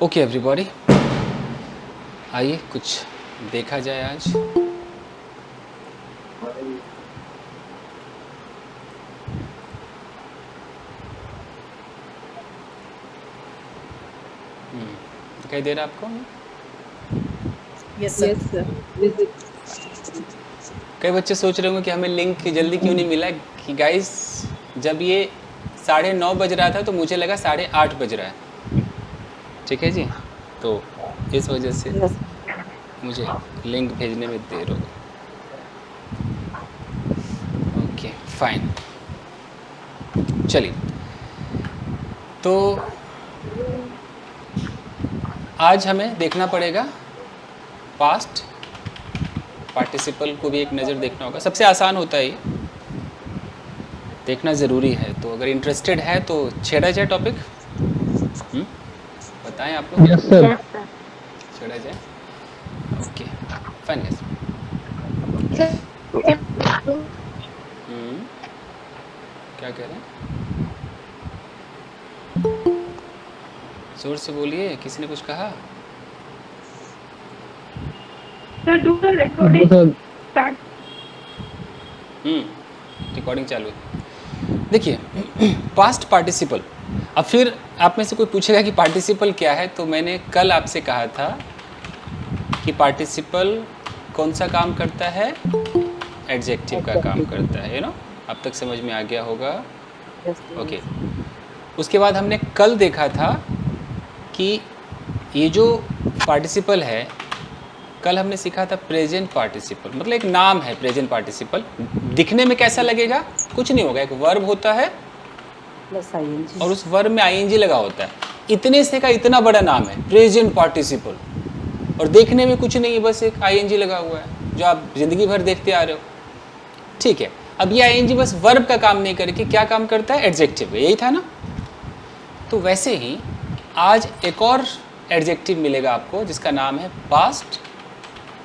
Okay everybody, आइए कुछ देखा जाए आज। दिखाई दे रहा है आपको? Yes sir. कई बच्चे सोच रहे होंगे कि हमें लिंक जल्दी क्यों नहीं मिला। कि गाइस, जब ये 9:30 बज रहा था तो मुझे लगा 8:30 बज रहा है। ठीक है जी, तो इस वजह से मुझे लिंक भेजने में देर हो गई। ओके फाइन, चलिए। तो आज हमें देखना पड़ेगा पास्ट पार्टिसिपल को भी एक नज़र देखना होगा। सबसे आसान होता है ये, देखना ज़रूरी है। तो अगर इंटरेस्टेड है तो छेड़ा जाए टॉपिक। बताएं आप लोग। Yes sir. छेड़ा जाए। Okay fine yes. क्या कह रहे हैं? जोर से बोलिए, किसी ने कुछ कहा? रिकॉर्डिंग चालू है। देखिए, पास्ट पार्टिसिपल। अब फिर आप में से कोई पूछेगा कि पार्टिसिपल क्या है, तो मैंने कल आपसे कहा था कि पार्टिसिपल कौन सा काम करता है? एडजेक्टिव का काम करता है, ना? अब तक समझ में आ गया होगा। ओके। उसके बाद हमने कल देखा था कि ये जो पार्टिसिपल है, कल हमने सीखा था प्रेजेंट पार्टिसिपल, मतलब एक नाम है प्रेजेंट पार्टिसिपल। दिखने में कैसा लगेगा? कुछ नहीं होगा, एक वर्ब होता है और उस वर्ब में आईएनजी लगा होता है। इतने से का इतना बड़ा नाम है प्रेजेंट पार्टिसिपल, और देखने में कुछ नहीं है, बस एक आईएनजी लगा हुआ है जो आप जिंदगी भर देखते आ रहे हो। ठीक है, अब ये आईएनजी बस वर्ब का काम नहीं करके क्या काम करता है? एडजेक्टिव। यही था ना? तो वैसे ही आज एक और एडजेक्टिव मिलेगा आपको जिसका नाम है पास्ट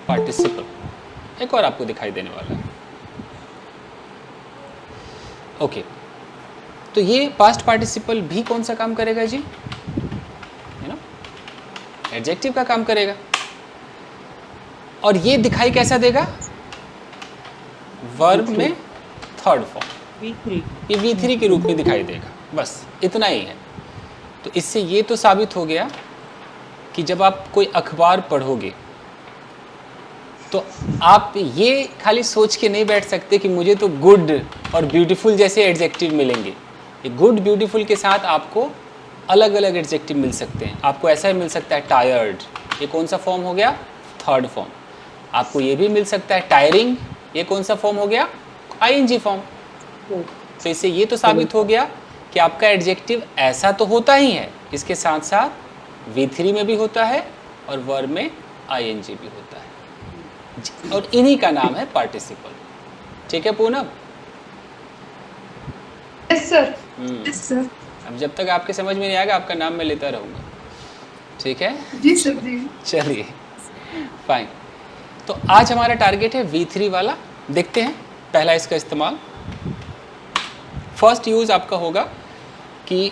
पार्टिसिपल। एक और आपको दिखाई देने वाला है। ओके, तो ये पास्ट पार्टिसिपल भी कौन सा काम करेगा जी? है ना, एडजेक्टिव का काम करेगा। और ये दिखाई कैसा देगा? वर्ब में थर्ड फॉर्म, ये V3 के रूप में दिखाई देगा। बस इतना ही है। तो इससे ये तो साबित हो गया कि जब आप कोई अखबार पढ़ोगे तो आप ये खाली सोच के नहीं बैठ सकते कि मुझे तो गुड और ब्यूटीफुल जैसे एडजेक्टिव मिलेंगे। ये गुड ब्यूटीफुल के साथ आपको अलग अलग एडजेक्टिव मिल सकते हैं। आपको ऐसा मिल सकता है टायर्ड, ये कौन सा फॉर्म हो गया? Third form. आपको ये भी मिल सकता है टायरिंग, ये कौन सा फॉर्म हो गया? ING form. तो इससे ये तो साबित हो गया कि आपका एडजेक्टिव ऐसा तो होता ही है, इसके साथ साथ V3 में भी होता है और वर्ब में आईएनजी भी होता है, और इन्हीं का नाम है पार्टिसिपल। ठीक है Poonam? Yes sir. Yes sir. अब जब तक आपके समझ में नहीं आएगा आपका नाम मैं लेता रहूँगा। ठीक है जी सर जी। चलिए फाइन। तो आज हमारा टारगेट है V3 वाला। देखते हैं पहला इसका इस्तेमाल। फर्स्ट यूज़ आपका होगा कि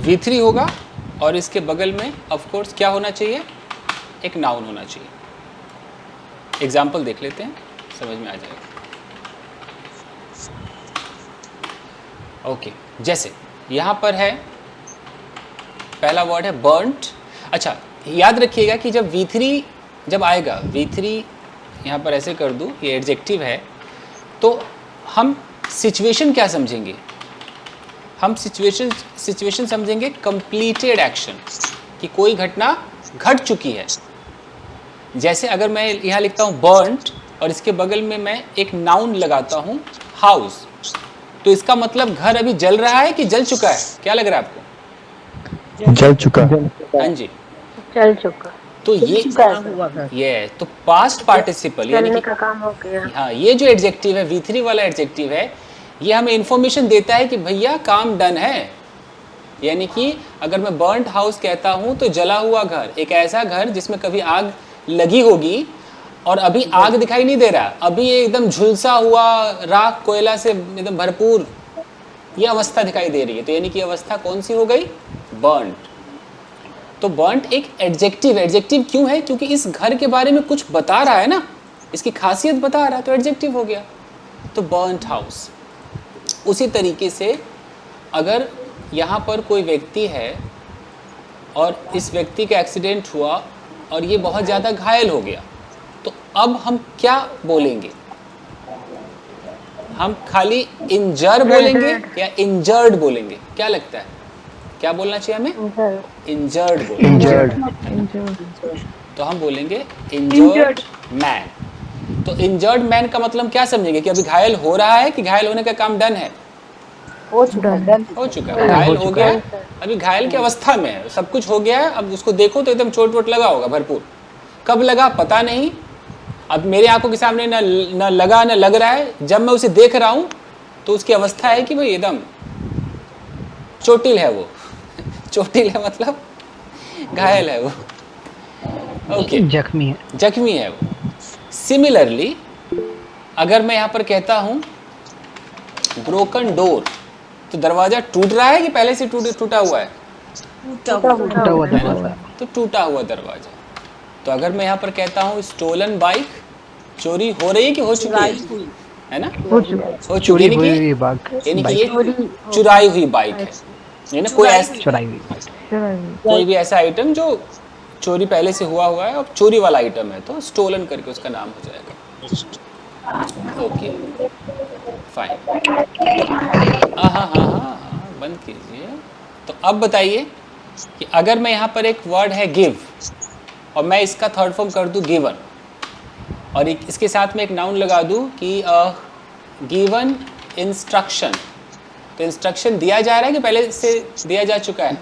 V3 होगा और इसके बगल में ऑफ कोर्स क्या होना चाहिए? एक नाउन होना चाहिए। एग्जाम्पल देख लेते हैं, समझ में आ जाएगा। ओके, जैसे यहाँ पर है, पहला वर्ड है बर्न्ट। अच्छा, याद रखिएगा कि जब V3 जब आएगा, V3 यहाँ पर ऐसे कर दूँ, ये एडजेक्टिव है, तो हम सिचुएशन क्या समझेंगे? हम सिचुएशन समझेंगे कंप्लीटेड एक्शन, कि कोई घटना घट चुकी है। जैसे अगर मैं यहाँ लिखता हूँ बर्न्ट और इसके बगल में मैं एक नाउन लगाता हूँ हाउस, तो इसका मतलब घर अभी जल रहा है कि जल चुका है? क्या लग रहा है आपको? जल चुका। हाँ जी, चल चुका। तो ये तो पास्ट पार्टिसिपल यानी कि का काम हो गया। हाँ, ये जो एडजेक्टिव है V3 वाला एडजेक्टिव है, ये हमें इंफॉर्मेशन देता है कि भैया काम डन है। यानी कि अगर मैं बर्न्ट हाउस कहता हूँ तो जला हुआ घर, एक ऐसा घर जिसमें कभी आग लगी होगी और अभी आग दिखाई नहीं दे रहा, अभी ये एकदम झुलसा हुआ राख कोयला से एकदम भरपूर ये अवस्था दिखाई दे रही है। तो यानी कि अवस्था कौन सी हो गई? बर्न्ट। तो बर्न्ट एक एडजेक्टिव है। एडजेक्टिव क्यों है? क्योंकि इस घर के बारे में कुछ बता रहा है ना, इसकी खासियत बता रहा है, तो एडजेक्टिव हो गया। तो बर्न्ट हाउस। उसी तरीके से अगर यहाँ पर कोई व्यक्ति है और इस व्यक्ति का एक्सीडेंट हुआ और ये बहुत ज़्यादा घायल हो गया, तो अब हम क्या बोलेंगे? हम खाली इंजर बोलेंगे या इंजर्ड बोलेंगे? क्या लगता है, क्या बोलना चाहिए हमें? इंजर्ड बोलेंगे। तो हम बोलेंगे इंजर्ड मैन। तो इंजर्ड मैन का मतलब क्या समझेंगे कि अभी घायल हो रहा है कि घायल होने का काम डन है? हो चुका है। हो चुका है, घायल हो गया है, अभी घायल की अवस्था में है, सब कुछ हो गया है। अब उसको देखो तो एकदम चोट वोट लगा होगा भरपूर, कब लगा पता नहीं, अब मेरे आंखों के सामने न लगा न लग रहा है। जब मैं उसे देख रहा हूँ तो उसकी अवस्था है कि भाई एकदम चोटिल है वो चोटिल है मतलब घायल है वो, ओके, जख्मी है, जख्मी है वो। सिमिलरली अगर मैं यहाँ पर कहता हूँ ब्रोकन डोर, तो दरवाजा टूट रहा है कि पहले से टूटा हुआ है? टूटा हुआ दरवाजा। तो टूटा हुआ दरवाजा। तो अगर मैं यहाँ पर कहता हूँ स्टोलन बाइक, चोरी हो रही है कि हो चुकी है ना? हो चुका, हो चोरी चुकी, हुई हुई बाइक, यानी कि ये चुराई हुई बाइक है, यानी चुराई हुई बाइक। कोई भी ऐसा आइटम जो चोरी पहले से हुआ है और चोरी वाला आइटम है, तो स्टोलन करके उसका नाम हो जाएगा। Okay fine. हाँ, बंद कीजिए। तो अब बताइए कि अगर मैं यहाँ पर एक वर्ड है गिव और मैं इसका थर्ड फॉर्म कर दूँ गिवन, और इसके साथ में एक नाउन लगा दूँ कि गिवन इंस्ट्रक्शन, तो इंस्ट्रक्शन दिया जा रहा है कि पहले से दिया जा चुका है?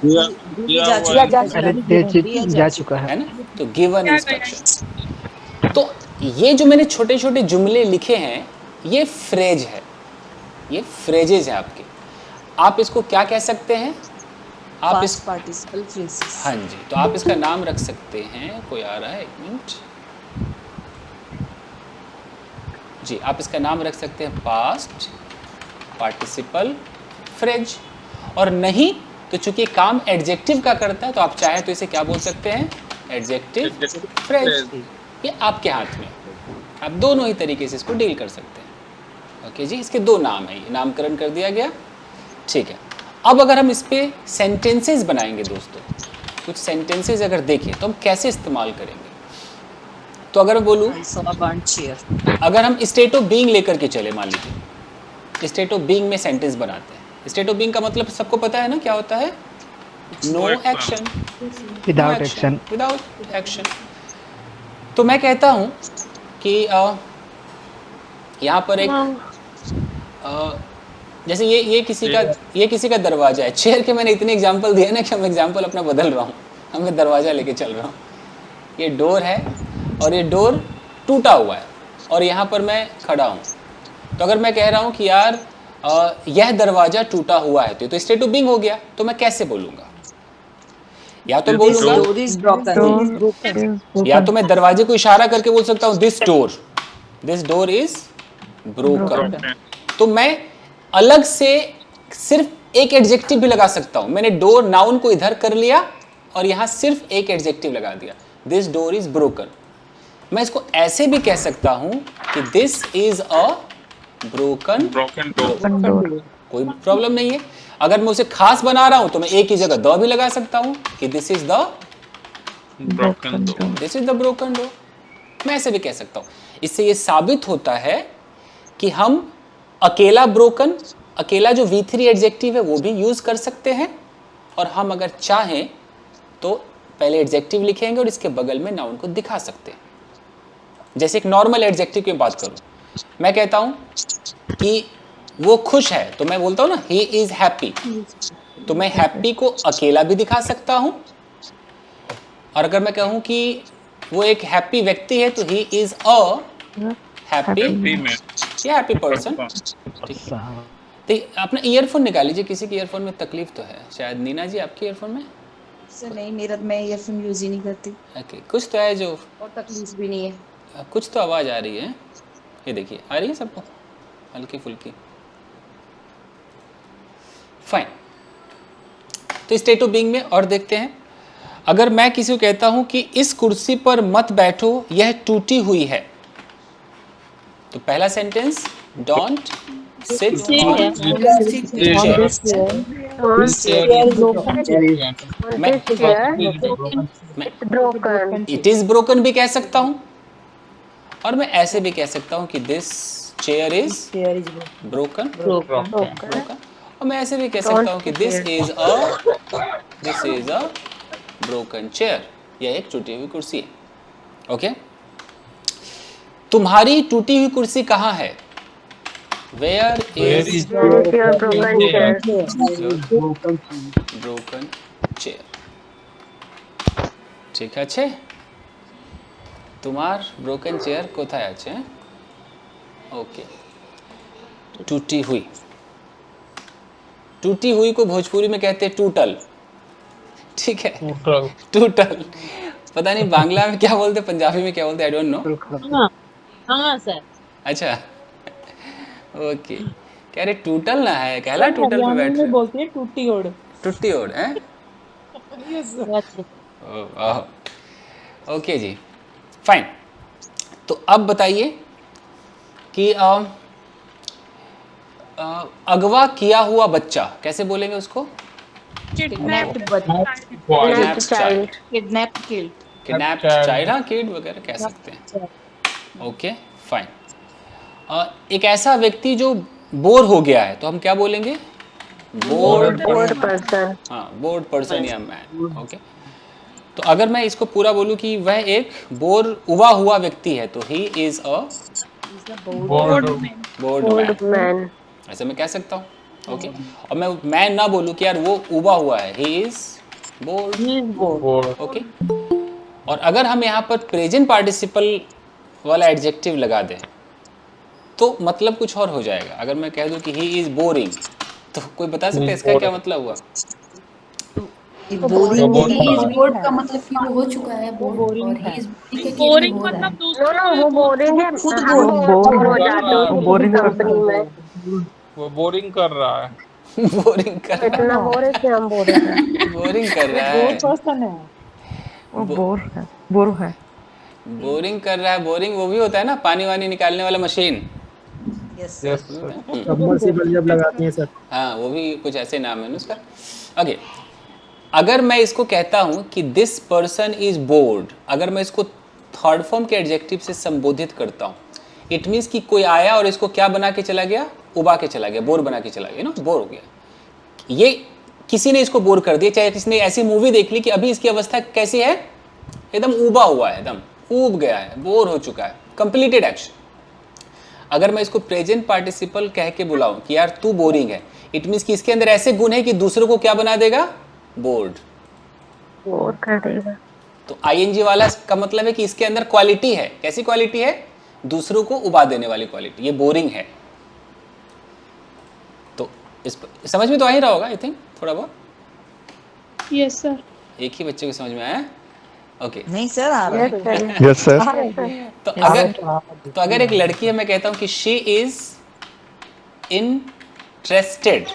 जा चुका है ना? तो गिवन इंस्ट्रक्शन। तो ये जो मैंने छोटे छोटे जुमले लिखे हैं ये फ्रेज है, ये फ्रेजेज है आपके। आप इसको क्या कह सकते हैं? आप इस पार्टिसिपल फ्रेजेस। हाँ जी, तो आप इसका नाम रख सकते हैं, कोई आ रहा है, एक मिनट जी, आप इसका नाम रख सकते हैं पास्ट पार्टिसिपल फ्रेज। और नहीं तो चूंकि काम एडजेक्टिव का करता है तो आप चाहे तो इसे क्या बोल सकते हैं? Adjective phrase. ये आपके हाथ में, आप दोनों ही तरीके से इसको डील कर सकते हैं। ओके जी, इसके दो नाम है, ये नामकरण कर दिया गया, ठीक है। अब अगर हम इस पे सेंटेंसेस बनाएंगे दोस्तों, कुछ सेंटेंसेस अगर देखें तो हम कैसे इस्तेमाल करेंगे? तो अगर मैं बोलूँ, अगर हम स्टेट ऑफ बीइंग लेकर के चले, मान लीजिए स्टेट ऑफ बीइंग में सेंटेंस बनाते हैं। स्टेट ऑफ बीइंग का मतलब सबको पता है ना क्या होता है? No action, without action, without action. तो मैं कहता हूँ कि यहाँ पर एक जैसे ये किसी का दरवाजा है। चेयर के मैंने इतने एग्जांपल दिए ना कि मैं एग्जांपल अपना बदल रहा हूँ, अब मैं दरवाजा लेके चल रहा हूँ। ये डोर है और ये डोर टूटा हुआ है और यहाँ पर मैं खड़ा हूँ। तो अगर मैं कह रहा हूँ कि यार यह दरवाजा टूटा हुआ है, तो स्टेट ऑफ बीइंग हो गया। तो मैं कैसे बोलूँगा? या तो बोलूँगा, या तो मैं दरवाजे को इशारा करके बोल सकता हूँ दिस डोर इज ब्रोकन। तो मैं अलग से सिर्फ एक एडजेक्टिव भी लगा सकता हूँ। मैंने डोर नाउन को इधर कर लिया और यहाँ सिर्फ एक एडजेक्टिव लगा दिया, दिस डोर इज ब्रोकन। मैं इसको ऐसे भी कह सकता हूँ कि this is a broken door, कोई प्रॉब्लम नहीं है। अगर मैं उसे खास बना रहा हूँ तो मैं एक ही जगह द भी लगा सकता हूँ कि this is the broken door. मैं ऐसे भी कह सकता हूँ। इससे ये साबित होता है कि हम अकेला ब्रोकन, अकेला जो V3 एडजेक्टिव है वो भी यूज कर सकते हैं, और हम अगर चाहें तो पहले एडजेक्टिव लिखेंगे और इसके बगल में नाउन को दिखा सकते हैं। जैसे एक नॉर्मल एडजेक्टिव की बात करूं, मैं कहता हूं कि वो खुश है, तो मैं बोलता हूं ना ही इज हैप्पी, तो मैं हैप्पी को अकेला भी दिखा सकता हूं। और अगर मैं कहूं कि वो एक हैप्पी व्यक्ति है तो he is a happy person. तो अपना ईयरफोन निकाल लीजिए, किसी के ईयरफोन में तकलीफ तो है शायद। नीना जी आपके ईयरफोन में? सर नहीं, मैं ईयरफोन यूज ही नहीं करती। ओके, कुछ तो है जो, और तकलीफ भी नहीं है, कुछ तो आवाज़ आ रही है। ये देखिए, आ रही है सबको हल्की फुल्की? फाइन। तो स्टेट ऑफ बीइंग में और देखते हैं। अगर मैं किसी को कहता हूं कि इस कुर्सी पर मत बैठो, यह टूटी हुई है, तो पहला sentence don't sit on it is broken भी कह सकता हूं, और मैं ऐसे भी कह सकता हूं कि दिस चेयर इज ब्रोकन, और मैं ऐसे भी कह सकता हूं कि this is a broken chair, यह एक टूटी हुई कुर्सी है। ओके, तुम्हारी टूटी हुई कुर्सी कहाँ है? Where is broken chair. ठीक আছে, तुम्हार ब्रोकन चेयर কোথায় আছে? ओके, टूटी हुई, टूटी हुई को भोजपुरी में कहते हैं टूटल। ठीक है, टूटल। पता नहीं बांग्ला में क्या बोलते, पंजाबी में क्या बोलते, आई डोंट नो। हाँ सर। अच्छा, ओके, कह रहे टूटल ना है, कहला टूटल पे बैठ रहे बोलते हैं टूटी ओड़। टूटी ओढ़ है। ओके जी, फाइन। तो अब बताइए कि अगवा किया हुआ बच्चा कैसे बोलेंगे उसको? Kidnapped child, kidnapped killed, kidnapped child, हाँ किड वगैरह कह सकते हैं। Okay fine. एक ऐसा व्यक्ति जो बोर हो गया है, तो हम क्या बोलेंगे? Board person. हाँ, बोर्ड पर्सन या मैन। ओके, तो अगर मैं इसको पूरा बोलूं कि वह एक बोर उबा हुआ व्यक्ति है, तो he is a board man, ऐसे मैं कह सकता हूँ। ओके, और मैं मैन ना बोलूं कि यार वो उबा हुआ है, ही इज बोर्ड। ओके, और अगर हम यहाँ पर प्रेजेंट पार्टिसिपल वाला एडजेक्टिव लगा दें तो मतलब कुछ और हो जाएगा। अगर मैं कह दूं कि ही इज बोरिंग, तो कोई बता सकता है इसका क्या मतलब हुआ? बोर्ड का मतलब कि वो हो चुका है बोर्ड, और ही इज बोरिंग मतलब वो बोरिंग है, खुद बोर हो जाते हो बोरिंग कंपनी में, वो बोरिंग कर रहा है। बोरिंग कर रहा इतना बोर है कि हम बोर हैं। बोरिंग कर रहा है, वो बोर है, बोर है। बोरिंग कर रहा है। बोरिंग वो भी होता है ना, पानी वानी निकालने वाला मशीन। यस सबमर्सिबल जब लगाती हैं सर। हाँ, वो भी कुछ ऐसे नाम है ना उसका। ओके, अगर मैं इसको कहता हूं कि दिस पर्सन इज बोर्ड, अगर मैं इसको थर्ड फॉर्म के एडजेक्टिव से संबोधित करता हूं, इट मीन्स कि कोई आया और इसको क्या बना के चला गया? उबा के चला गया, बोर बना के चला गया ना, बोर हो गया। ये किसी ने इसको बोर कर दिया, चाहे किसी ने ऐसी मूवी देख ली कि अभी इसकी अवस्था कैसी है? एकदम उबा हुआ है, एकदम ऊब गया है, बोर हो चुका है, कंप्लीटेड एक्शन। अगर मैं इसको प्रेजेंट पार्टिसिपल कह के बुलाऊं कि यार तू बोरिंग है, इट मीन्स कि इसके अंदर ऐसे गुण है कि दूसरों को क्या बना देगा? बोर्ड, बोर कर देगा। तो आईएनजी वाला का मतलब है कि इसके अंदर क्वालिटी है। कैसी क्वालिटी है? दूसरों को उबा देने वाली क्वालिटी। ये बोरिंग है। तो इस समझ में तो आ ही रहा होगा आई थिंक, थोड़ा बहुत। Yes sir. एक ही बच्चे को समझ में आया? ओके, नहीं सर, आ रहा है। Yes sir. तो अगर एक लड़की है, मैं कहता हूं कि शी इज इंटरेस्टेड,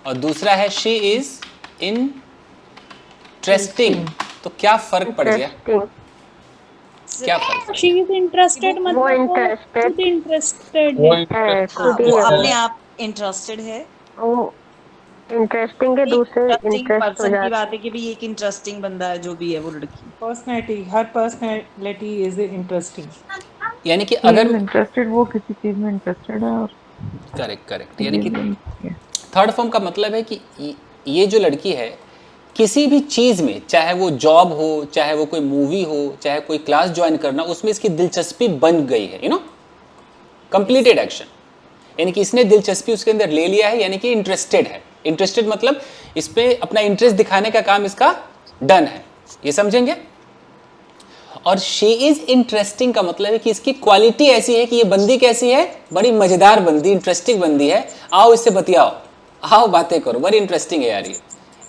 और दूसरा है शी इज इंटरेस्टिंग, तो क्या फर्क पड़ गया? क्या फर्क? शी इज इंटरेस्टेड मतलब वो इंटरेस्टेड वो अपने आप इंटरेस्टेड है। वो इंटरेस्टिंग के दूसरे इंटरेस्ट हो पर्सन की जाते बात है कि भी एक इंटरेस्टिंग बंदा है जो भी है वो लड़की। Personality, her personality is interesting. यानी कि अगर इंटरेस्टेड, वो किसी चीज में इंटरेस्टेड है। और करेक्ट, यानी कि थर्ड फॉर्म का मतलब है कि ये जो लड़की है किसी भी चीज़ में, चाहे वो जॉब हो, चाहे वो कोई मूवी हो, चाहे कोई क्लास ज्वाइन करना, उसमें इसकी दिलचस्पी बन गई है, यू नो, कंप्लीटेड एक्शन। यानी कि इसने दिलचस्पी उसके अंदर ले लिया है, यानी कि इंटरेस्टेड है। इंटरेस्टेड मतलब इस पे अपना इंटरेस्ट दिखाने का काम इसका डन है, ये समझेंगे। और शी इज इंटरेस्टिंग का मतलब है कि इसकी क्वालिटी ऐसी है कि ये बंदी कैसी है? बड़ी मजेदार बंदी, इंटरेस्टिंग बंदी है। आओ इससे बतियाओ, आओ बातें करो, बड़ी इंटरेस्टिंग है यार ये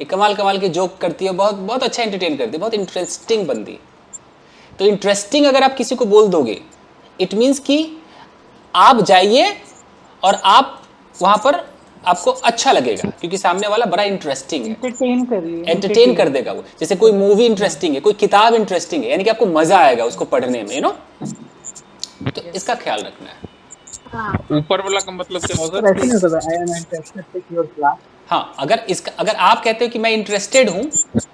कमाल कमाल के जोक करती है, बहुत बहुत अच्छा एंटरटेन करती है, बहुत इंटरेस्टिंग बंदी। तो इंटरेस्टिंग अगर आप किसी को बोल दोगे, इट मीन्स कि आप जाइए और आप वहाँ पर आपको अच्छा लगेगा क्योंकि सामने वाला बड़ा इंटरेस्टिंग है, entertain करिए, एंटरटेन कर देगा वो। जैसे कोई मूवी इंटरेस्टिंग है, कोई किताब इंटरेस्टिंग है, यानी कि आपको मजा आएगा उसको पढ़ने में, यू नो। तो इसका ख्याल रखना है। ऊपर वाला का मतलब क्या होगा सर ऐसे नहीं होता I am interested take your class. हाँ, अगर आप कहते हो कि मैं इंटरेस्टेड हूं,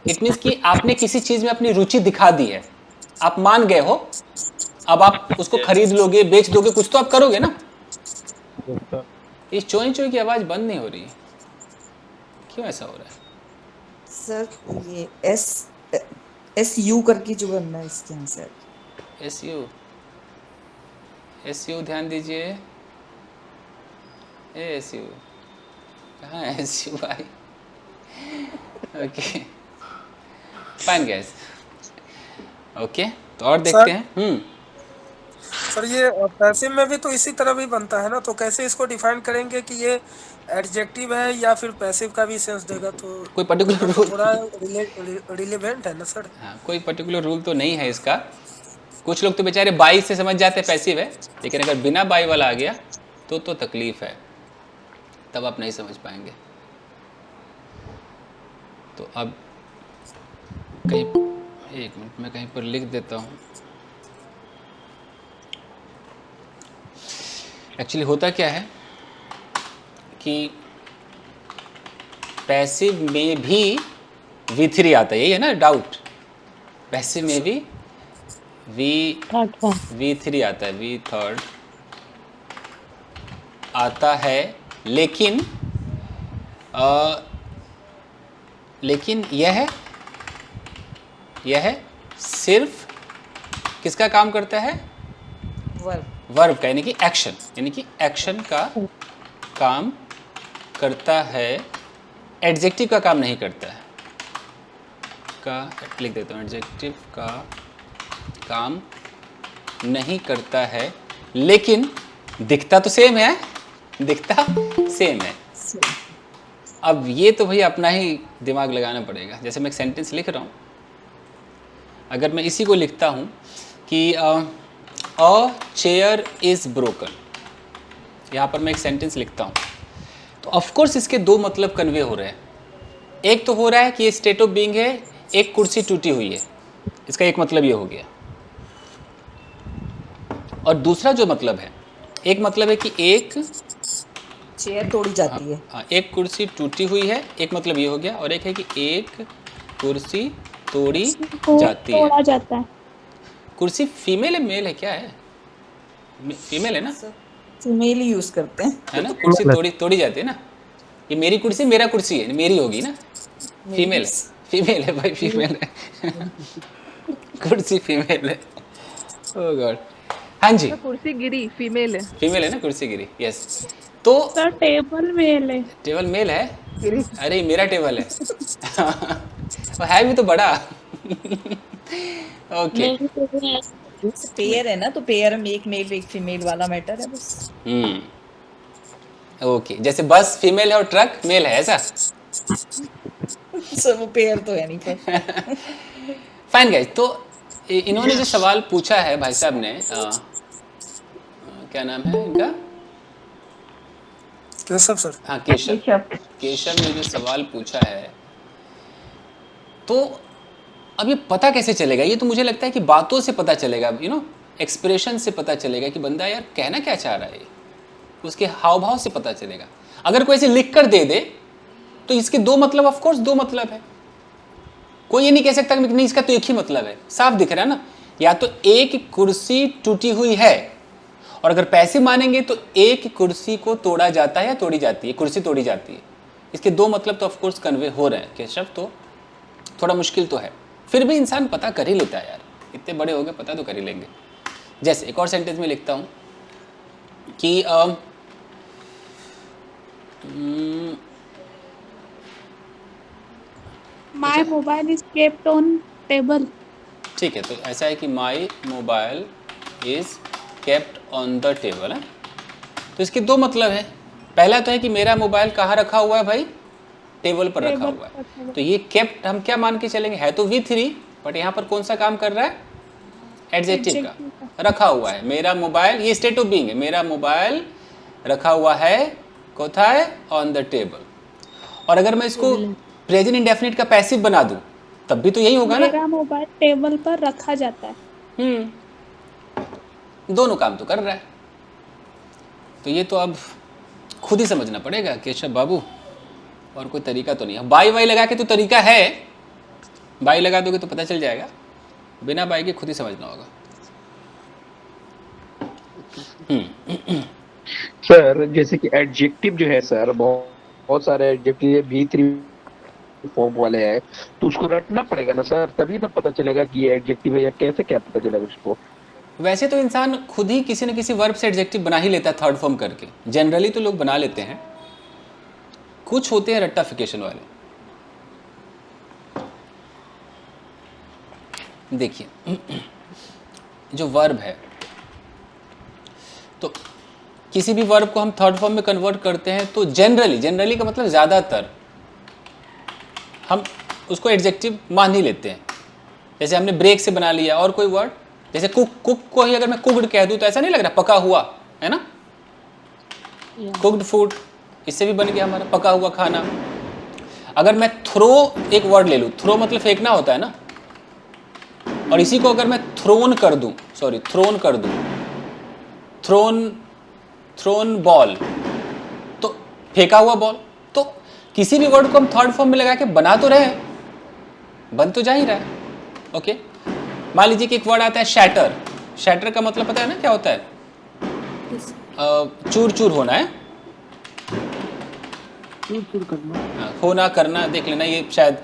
इट मीन्स कि आपने किसी चीज में अपनी रुचि दिखा दी है, आप मान गए हो, अब आप उसको खरीद लोगे, बेच दोगे, कुछ तो आप करोगे ना। इस चोई चोई की आवाज बंद नहीं हो रही, क्यों ऐसा हो रहा है? सर ये एस यू करके जो बनना है इसके आंसर। एस यू ध्यान दीजिए। एस यू कहाँ है? S U I. Okay fine guys. Okay तो और देखते हैं। सर ये पैसिव में भी तो इसी तरह भी बनता है ना, तो कैसे इसको डिफाइन करेंगे कि ये एडजेक्टिव है या फिर पैसिव का भी सेंस देगा? तो कोई पर्टिकुलर रूल थोड़ा रिलेवेंट है ना सर? हाँ, कोई पर्टिकुलर रूल तो नहीं है इसका। कुछ लोग तो बेचारे बाई से समझ जाते पैसिव है, लेकिन अगर बिना बाई वाला आ गया तो तकलीफ है, तब आप नहीं समझ पाएंगे। तो अब कहीं एक मिनट में कहीं पर लिख देता हूँ। एक्चुअली होता क्या है कि पैसिव में भी V3 आता है, यही है ना डाउट? पैसिव में भी V3 आता है, V थर्ड आता है, लेकिन यह सिर्फ किसका काम करता है? वर्ब का, यानी कि एक्शन, यानी कि एक्शन का काम करता है, एडजेक्टिव का काम नहीं करता है। का लिख देता हूँ, एडजेक्टिव का काम नहीं करता है, लेकिन दिखता तो सेम है, दिखता सेम है। अब ये तो भैया अपना ही दिमाग लगाना पड़ेगा। जैसे मैं एक सेंटेंस लिख रहा हूँ, अगर मैं इसी को लिखता हूँ कि अ चेयर इज ब्रोकन, यहाँ पर मैं एक सेंटेंस लिखता हूँ, तो ऑफ कोर्स इसके दो मतलब कन्वे हो रहे हैं। एक तो हो रहा है कि ये स्टेट ऑफ बीइंग है, एक कुर्सी टूटी हुई है, इसका एक मतलब ये हो गया। और दूसरा जो मतलब है, एक मतलब है कि एक चेयर तोड़ी जाती है। हाँ, एक कुर्सी टूटी हुई है, एक मतलब ये हो गया। और एक है कि एक कुर्सी तोड़ी जाती है। तोड़ा जाता है। कुर्सी फीमेल है मेल है, क्या है? फीमेल है ना? फीमेल ही यूज करते हैं, है ना? कुर्सी तोड़ी जाती है ना। ये मेरी कुर्सी मेरा कुर्सी है, मेरी होगी ना। फीमेल है भाई, फीमेल है। कुर्सी फीमेल है। ओह गॉड। हाँ जी, कुर्सी गिरी, फीमेल है ना, कुर्सी गिरी। यस। तो सर टेबल मेल है। टेबल मेल है? अरे मेरा टेबल है। वो है भी तो बड़ा। ओके पेयर है ना, तो पेयर में एक मेल एक फीमेल वाला मैटर है बस। ओके, जैसे बस फीमेल है और ट्रक मेल है, ऐसा? सर वो पेयर तो है नहीं पर। फाइन गाइस, तो इन्होंने जो सवाल पूछा है भाई साहब ने, क्या नाम है इनका? केशव सर। हाँ, केशव ने जो सवाल पूछा है, तो अब ये पता कैसे चलेगा? ये तो मुझे लगता है कि बातों से पता चलेगा, यू नो, एक्सप्रेशन से पता चलेगा कि बंदा यार कहना क्या चाह रहा है, उसके हाव भाव से पता चलेगा। अगर कोई ऐसे लिख कर दे दे तो इसके दो मतलब, ऑफ कोर्स दो मतलब है। कोई ये नहीं कह सकता कि नहीं इसका तो एक ही मतलब है, साफ दिख रहा है ना। या तो एक कुर्सी टूटी हुई है, और अगर पैसे मानेंगे तो एक कुर्सी को तोड़ा जाता है या तोड़ी जाती है, कुर्सी तोड़ी जाती है। इसके दो मतलब तो ऑफ कोर्स कन्वे हो रहे हैं केशव, तो थोड़ा मुश्किल तो है, फिर भी इंसान पता कर ही लेता है यार, इतने बड़े हो गए, पता तो कर ही लेंगे। जैसे एक और सेंटेंस में लिखता हूँ कि my mobile is kept on table. ठीक है, तो ऐसा है कि my mobile is kept on the table है। तो इसके दो मतलब है। पहला तो है कि मेरा मोबाइल कहाँ रखा हुआ है भाई? टेबल पर रखा हुआ है। तो ये केप्ट हम क्या मान के चलेंगे? है तो V3, बट यहाँ पर कौन सा काम कर रहा है? एडजेक्टिव का। रखा हुआ है मेरा मोबाइल, ये स्टेट ऑफ बीइंग है, मेरा मोबाइल रखा हुआ है कोথায়, ऑन द टेबल। और अगर मैं इसको प्रेजेंट इंडेफिनिट का पैसिव बना दूं तब भी तो यही होगा ना। मेरा मोबाइल टेबल पर रखा जाता है। दोनों काम तो कर रहा है। तो ये तो अब खुद ही समझना पड़ेगा केशव बाबू, और कोई तरीका तो नहीं है। बाई वाई लगा के तो तरीका है, बाई लगा दोगे तो पता चल जाएगा, बिना बाई के खुद ही समझना होगा। सर जैसे कि एडजेक्टिव जो है सर, बहुत सारे एडजेक्टिव V3 फॉर्म वाले हैं, तो उसको रटना पड़ेगा ना सर, तभी ना पता चलेगा कि ये एडजेक्टिव है, या कैसे क्या पता चलेगा उसको। वैसे तो इंसान खुद ही किसी न किसी वर्ब से एडजेक्टिव बना ही लेता है थर्ड फॉर्म करके, जनरली तो लोग बना लेते हैं, कुछ होते हैं रट्टाफिकेशन वाले। देखिए जो वर्ब है, तो किसी भी वर्ब को हम थर्ड फॉर्म में कन्वर्ट करते हैं तो जनरली का मतलब ज़्यादातर हम उसको एडजेक्टिव मान ही लेते हैं। जैसे हमने ब्रेक से बना लिया, और कोई वर्ड जैसे कुक को ही अगर मैं कुक्ड कह दूं तो ऐसा नहीं लग रहा पका हुआ है ना, कुक्ड फूड, इससे भी बन गया हमारा पका हुआ खाना। अगर मैं थ्रो एक वर्ड ले लूँ, थ्रो मतलब फेंकना होता है ना, और इसी को अगर मैं थ्रोन कर दूं, थ्रोन बॉल, तो फेंका हुआ बॉल। तो किसी भी वर्ड को हम थर्ड फॉर्म में लगा के बना तो रहे हैं, बन तो जा ही रहा है। ओके, मान लीजिए कि एक वर्ड आता है शैटर। शैटर का मतलब पता है ना क्या होता है? चूर चूर होना है, चूर करना, होना करना, देख लेना, ये शायद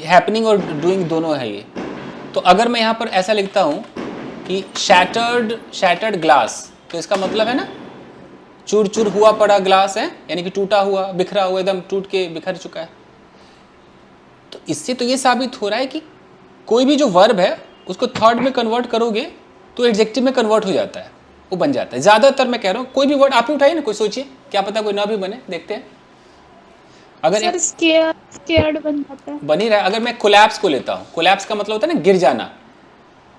हैपनिंग और डूइंग दोनों है ये। तो अगर मैं यहाँ पर ऐसा लिखता हूँ कि शैटर्ड ग्लास, तो इसका मतलब है ना चूर चूर हुआ पड़ा ग्लास है, यानी कि टूटा हुआ, बिखरा हुआ, एकदम टूट के बिखर चुका है। तो इससे तो ये साबित हो रहा है कि कोई भी जो वर्ब है उसको थर्ड में कन्वर्ट करोगे तो एडजेक्टिव में कन्वर्ट हो जाता है, वो बन जाता है। ज़्यादातर मैं कह रहा हूँ, कोई भी वर्ड आप ही उठाइए ना, कोई सोचिए, क्या पता कोई ना भी बने, देखते हैं। अगर सर स्केयर्ड बन जाता है, बन ही रहा है। अगर मैं कोलैप्स को लेता हूँ, कोलैप्स का मतलब होता है ना गिर जाना,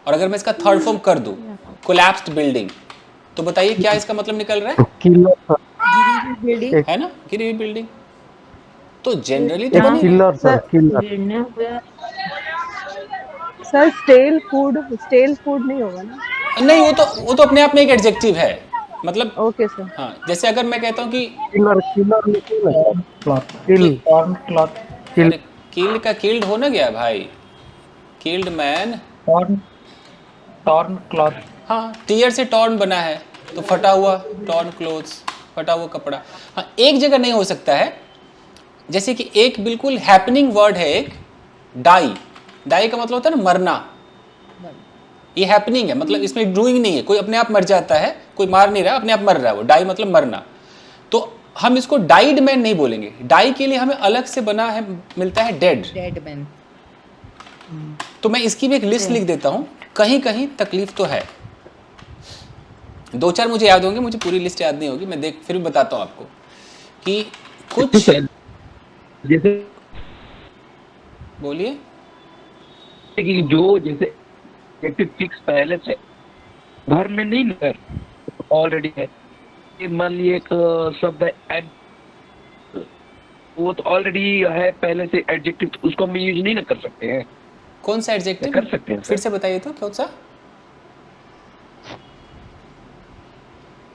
और अगर मैं इसका थर्ड फॉर्म कर दूँ कोलैप्स्ड बिल्डिंग, तो बताइए क्या इसका मतलब निकल रहा है? है ना, गिरी हुई बिल्डिंग। तो जनरली तो बनी killer sir, sir stele food नहीं होगा ना? नहीं, वो तो अपने आप में एक एडजेक्टिव है, मतलब ओके सर। हाँ, जैसे अगर मैं कहता हूँ कि किल का किल्ड हो ना गया भाई, किल्ड मैन, टॉर्न क्लॉथ, हाँ, टीयर से टॉर्न बना है तो फटा हुआ, टॉर्न क्लोथ्स, फटा हुआ कपड़ा। हाँ, एक जगह नहीं हो सकता है, जैसे कि एक बिल्कुल हैपनिंग वर्ड है एक डाई का मतलब होता है ना मरना, ये हैपनिंग है, मतलब इसमें डूइंग नहीं है, कोई अपने आप मर जाता है, कोई मार नहीं रहा, अपने आप मर रहा है, वो डाई मतलब मरना। तो हम इसको डाइड मैन नहीं बोलेंगे, डाई के लिए हमें अलग से बना है, मिलता है डेड मैन। तो मैं इसकी भी एक लिस्ट लिख देता हूँ, कहीं कहीं तकलीफ तो है, 2-4 मुझे याद होंगे, मुझे पूरी लिस्ट याद नहीं होगी, मैं फिर भी बताता हूँ आपको कि कुछ जैसे बोलिए कि जो जैसे फिक्स पहले से घर में नहीं नगर ऑलरेडी है, मान लिए एक शब्द है, वो तो ऑलरेडी है पहले से एडजेक्टिव, उसको हम यूज नहीं ना कर सकते हैं। कौन सा एडजेक्टिव कर सकते हैं फिर से बताइए तो, कौन सा?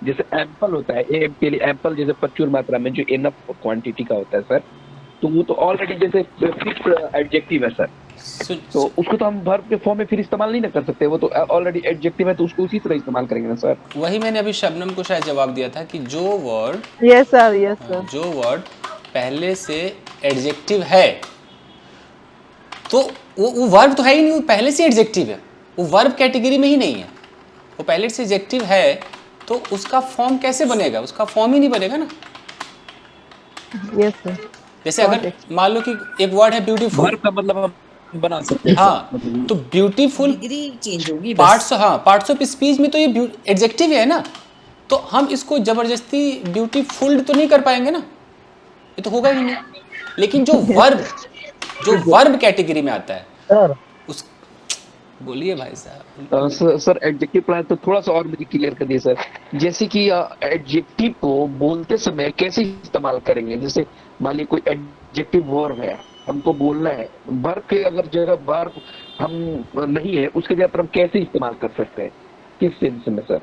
जैसे एप्पल होता है, ए के लिए एप्पल जैसे प्रचुर मात्रा में, जो इनफ क्वांटिटी का होता है सर, तो वो तो ऑलरेडी जैसे फिक्स एडजेक्टिव है सर, तो उसको तो हम वर्ब के फॉर्म में फिर इस्तेमाल नहीं ना कर सकते, वो तो ऑलरेडी एडजेक्टिव है, तो उसको उसी तरह इस्तेमाल करेंगे ना सर। वही मैंने अभी शबनम को शायद जवाब दिया था कि जो वर्ड यस सर जो वर्ड पहले से एडजेक्टिव है, तो वो वर्ब तो है ही नहीं, वो पहले से एडजेक्टिव है, वो वर्ब कैटेगरी में ही नहीं है, वो पहले से एडजेक्टिव है, तो उसका फॉर्म कैसे बनेगा? उसका फॉर्म ही नहीं बनेगा ना। Yes sir. जैसे अगर मान लो कि एक वर्ड है ब्यूटीफुल, वर्ब का मतलब हम बना सकते हैं। हाँ, तो ब्यूटीफुल डिग्री चेंज होगी, पार्ट्स ऑफ स्पीच में तो ये एडजेक्टिव है ना, तो हम इसको जबरदस्ती ब्यूटीफुल तो नहीं कर पाएंगे ना, ये तो होगा ही नहीं। लेकिन जो वर्ब कैटेगरी में आता है सर उस बोलिए भाई साहब। सर एडजेक्टिव प्लान तो थोड़ा सा और मुझे क्लियर कर दिए सर। जैसे कि एडजेक्टिव को बोलते समय कैसे इस्तेमाल करेंगे? जैसे मान लीजिए कोई एडजेक्टिव वर्ब है, हमको बोलना है, वर्ब के अगर जगह वर्ब हम नहीं है उसके जगह पर हम कैसे इस्तेमाल कर सकते हैं, किस सेंस में सर?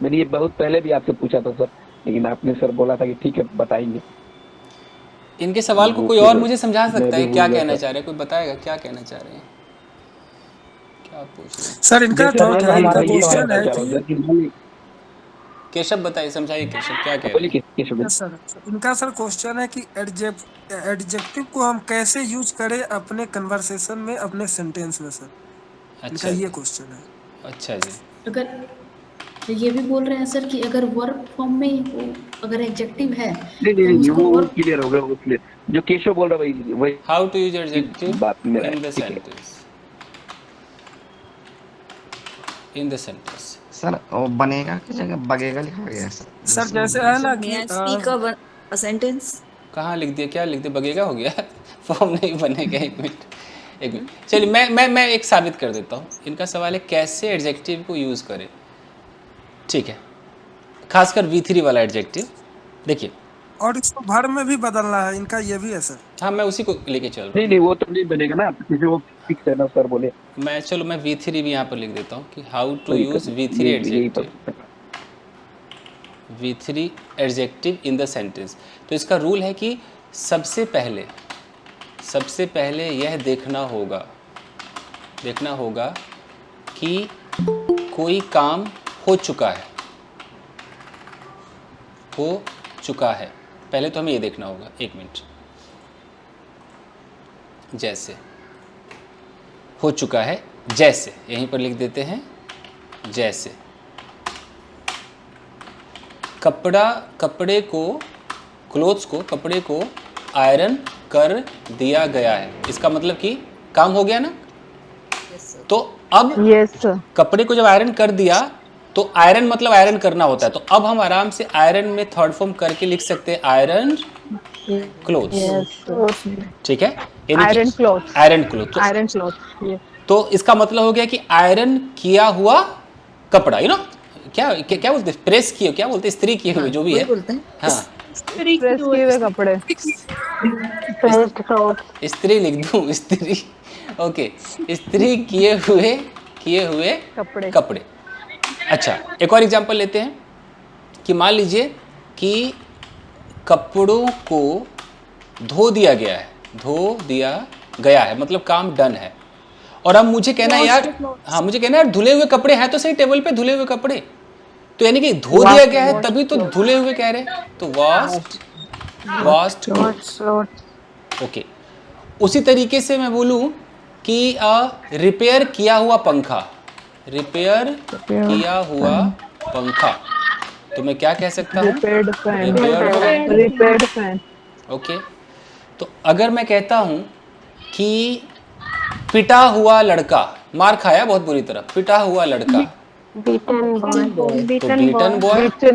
मैंने ये बहुत पहले भी आपसे पूछा था सर, लेकिन आपने सर बोला था कि ठीक है बताएंगे। इनके सवाल को कोई और मुझे समझा सकता है क्या कहना चाह रहे हैं? कोई बताएगा क्या कहना चाह रहे हैं, क्या पूछ रहे हैं? सर इनका थॉट है, इनका क्वेश्चन है कि केशव बताइए, समझाइए केशव क्या कह रहे हैं? सर इनका सर क्वेश्चन है कि एडजेक्टिव को हम कैसे यूज करें अपने कन्वर्सेशन में, अपने सेंटेंस में सर। इनका ये क्वेश्चन है। अच्छा जी। अगर तो ये भी बोल रहे हैं सर कि अगर वर्ब फॉर्म में वो अगर एडजेक्टिव है नहीं वो क्लियर हो गया, वो क्लियर जो केशव बोल रहा है वही। How to use adjective in the sentence, in the sentence. Sir वो बनेगा की जगह बगेगा लिखा गया है सर जैसे है ना कि स्पीक अ सेंटेंस कहाँ लिख दिया, क्या लिख दिया, बगेगा हो गया फॉर्म नहीं बनेगा। एक मिनट चलिए मैं एक साबित कर देता हूँ। इनका सवाल है कैसे एडजेक्टिव को यूज़ करें, ठीक है, खासकर V3 वाला एडजेक्टिव। देखिए और इसको वर्ब में भी बदलना है, इनका ये भी है सर। हाँ मैं उसी को लेके चल रहा हूँ। नहीं वो तो नहीं बनेगा ना, किसी वो फिक्स है ना सर बोले। मैं चलो मैं V3 भी यहाँ पर लिख देता हूँ कि how to use V3 adjective, V3 adjective in the sentence. तो इसका रूल है कि सबसे पहले यह देखना होगा कि कोई काम हो चुका है। पहले तो हमें ये देखना होगा, एक मिनट, जैसे हो चुका है, जैसे यहीं पर लिख देते हैं, जैसे कपड़े को आयरन कर दिया गया है। इसका मतलब कि काम हो गया ना। तो अब कपड़े को जब आयरन कर दिया तो आयरन मतलब आयरन करना होता है, तो अब हम आराम से आयरन में थर्ड फॉर्म करके लिख सकते हैं आयरन क्लोथ्स, ठीक है, आयरन क्लोथ। तो इसका मतलब हो गया कि आयरन किया हुआ कपड़ा, यू नो क्या बोलते हैं, प्रेस किए, क्या बोलते हैं, इस्त्री किए हुए, जो भी है, हाँ प्रेस किए हुए कपड़े, इस्त्री लिख दूं, इस्त्री, ओके, इस्त्री किए हुए कपड़े। अच्छा एक और एग्जांपल लेते हैं कि मान लीजिए कि कपड़ों को धो दिया गया है, मतलब काम डन है, और अब मुझे कहना है यार, हाँ मुझे कहना है यार धुले हुए कपड़े हैं तो सही टेबल पे, धुले हुए कपड़े, तो यानी कि धो दिया गया है तभी तो धुले हुए कह रहे हैं, तो वॉश्ड, ओके। उसी तरीके से मैं बोलूं कि रिपेयर किया हुआ पंखा, तो मैं क्या कह सकता हूँ, रिपेयर्ड फैन, ओके। तो अगर मैं कहता हूँ कि पिटा हुआ लड़का, मार खाया बहुत बुरी तरह, पिटा हुआ लड़का, बीटन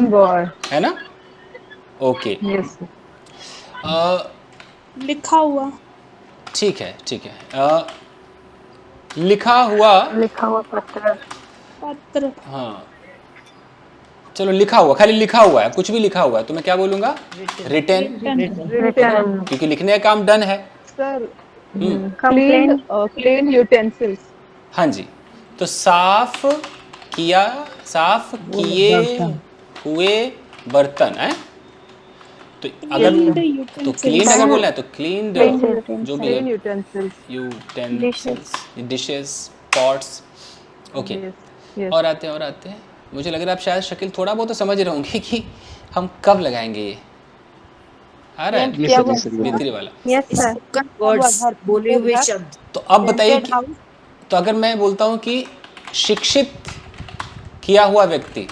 बॉय है ना, ओके। लिखा हुआ, ठीक है लिखा हुआ पत्र, हाँ चलो लिखा हुआ, खाली लिखा हुआ है, कुछ भी लिखा हुआ है, तो मैं क्या बोलूंगा, रिटेन, क्योंकि लिखने का काम डन है। क्लीन यूटेंसिल्स, हाँ जी, तो साफ किए हुए बर्तन है, तो अगर तो क्लीन अगर बोला है तो क्लीन्ड जो भी है, यूटेंसिल्स, डिशेस, पॉट्स, ओके। और आते हैं, मुझे लग रहा है आप शायद शकील थोड़ा बहुत तो समझ रहे होंगे कि हम कब लगाएंगे ये, आ रहा है V3 वाला, वर्ड्स, बोले हुए शब्द। तो अब बताइए कि तो अगर मैं बोलता हूँ कि शिक्षित किया हुआ व्यक्ति,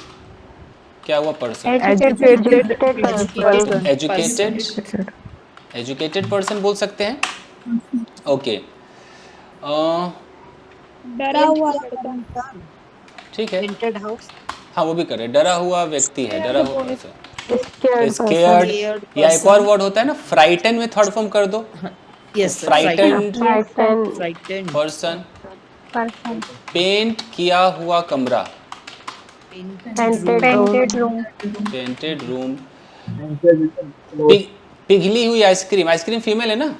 क्या हुआ पर्सन, एजुकेटेड पर्सन बोल सकते हैं, ओके। डरा हुआ, ठीक है, हाँ वो भी कर रहे, डरा हुआ व्यक्ति है, डरा हुआ पर्सन, स्केयर्ड, या एक और वर्ड होता है ना, फ्राइटन में थर्ड फॉर्म कर दो, फ्राइटेंड पर्सन, पर्सन, पेंट किया हुआ कमरा, पेंटेड रूम, पेंटेड रूम, पिघली हुई आइसक्रीम, आइसक्रीम फीमेल है ना,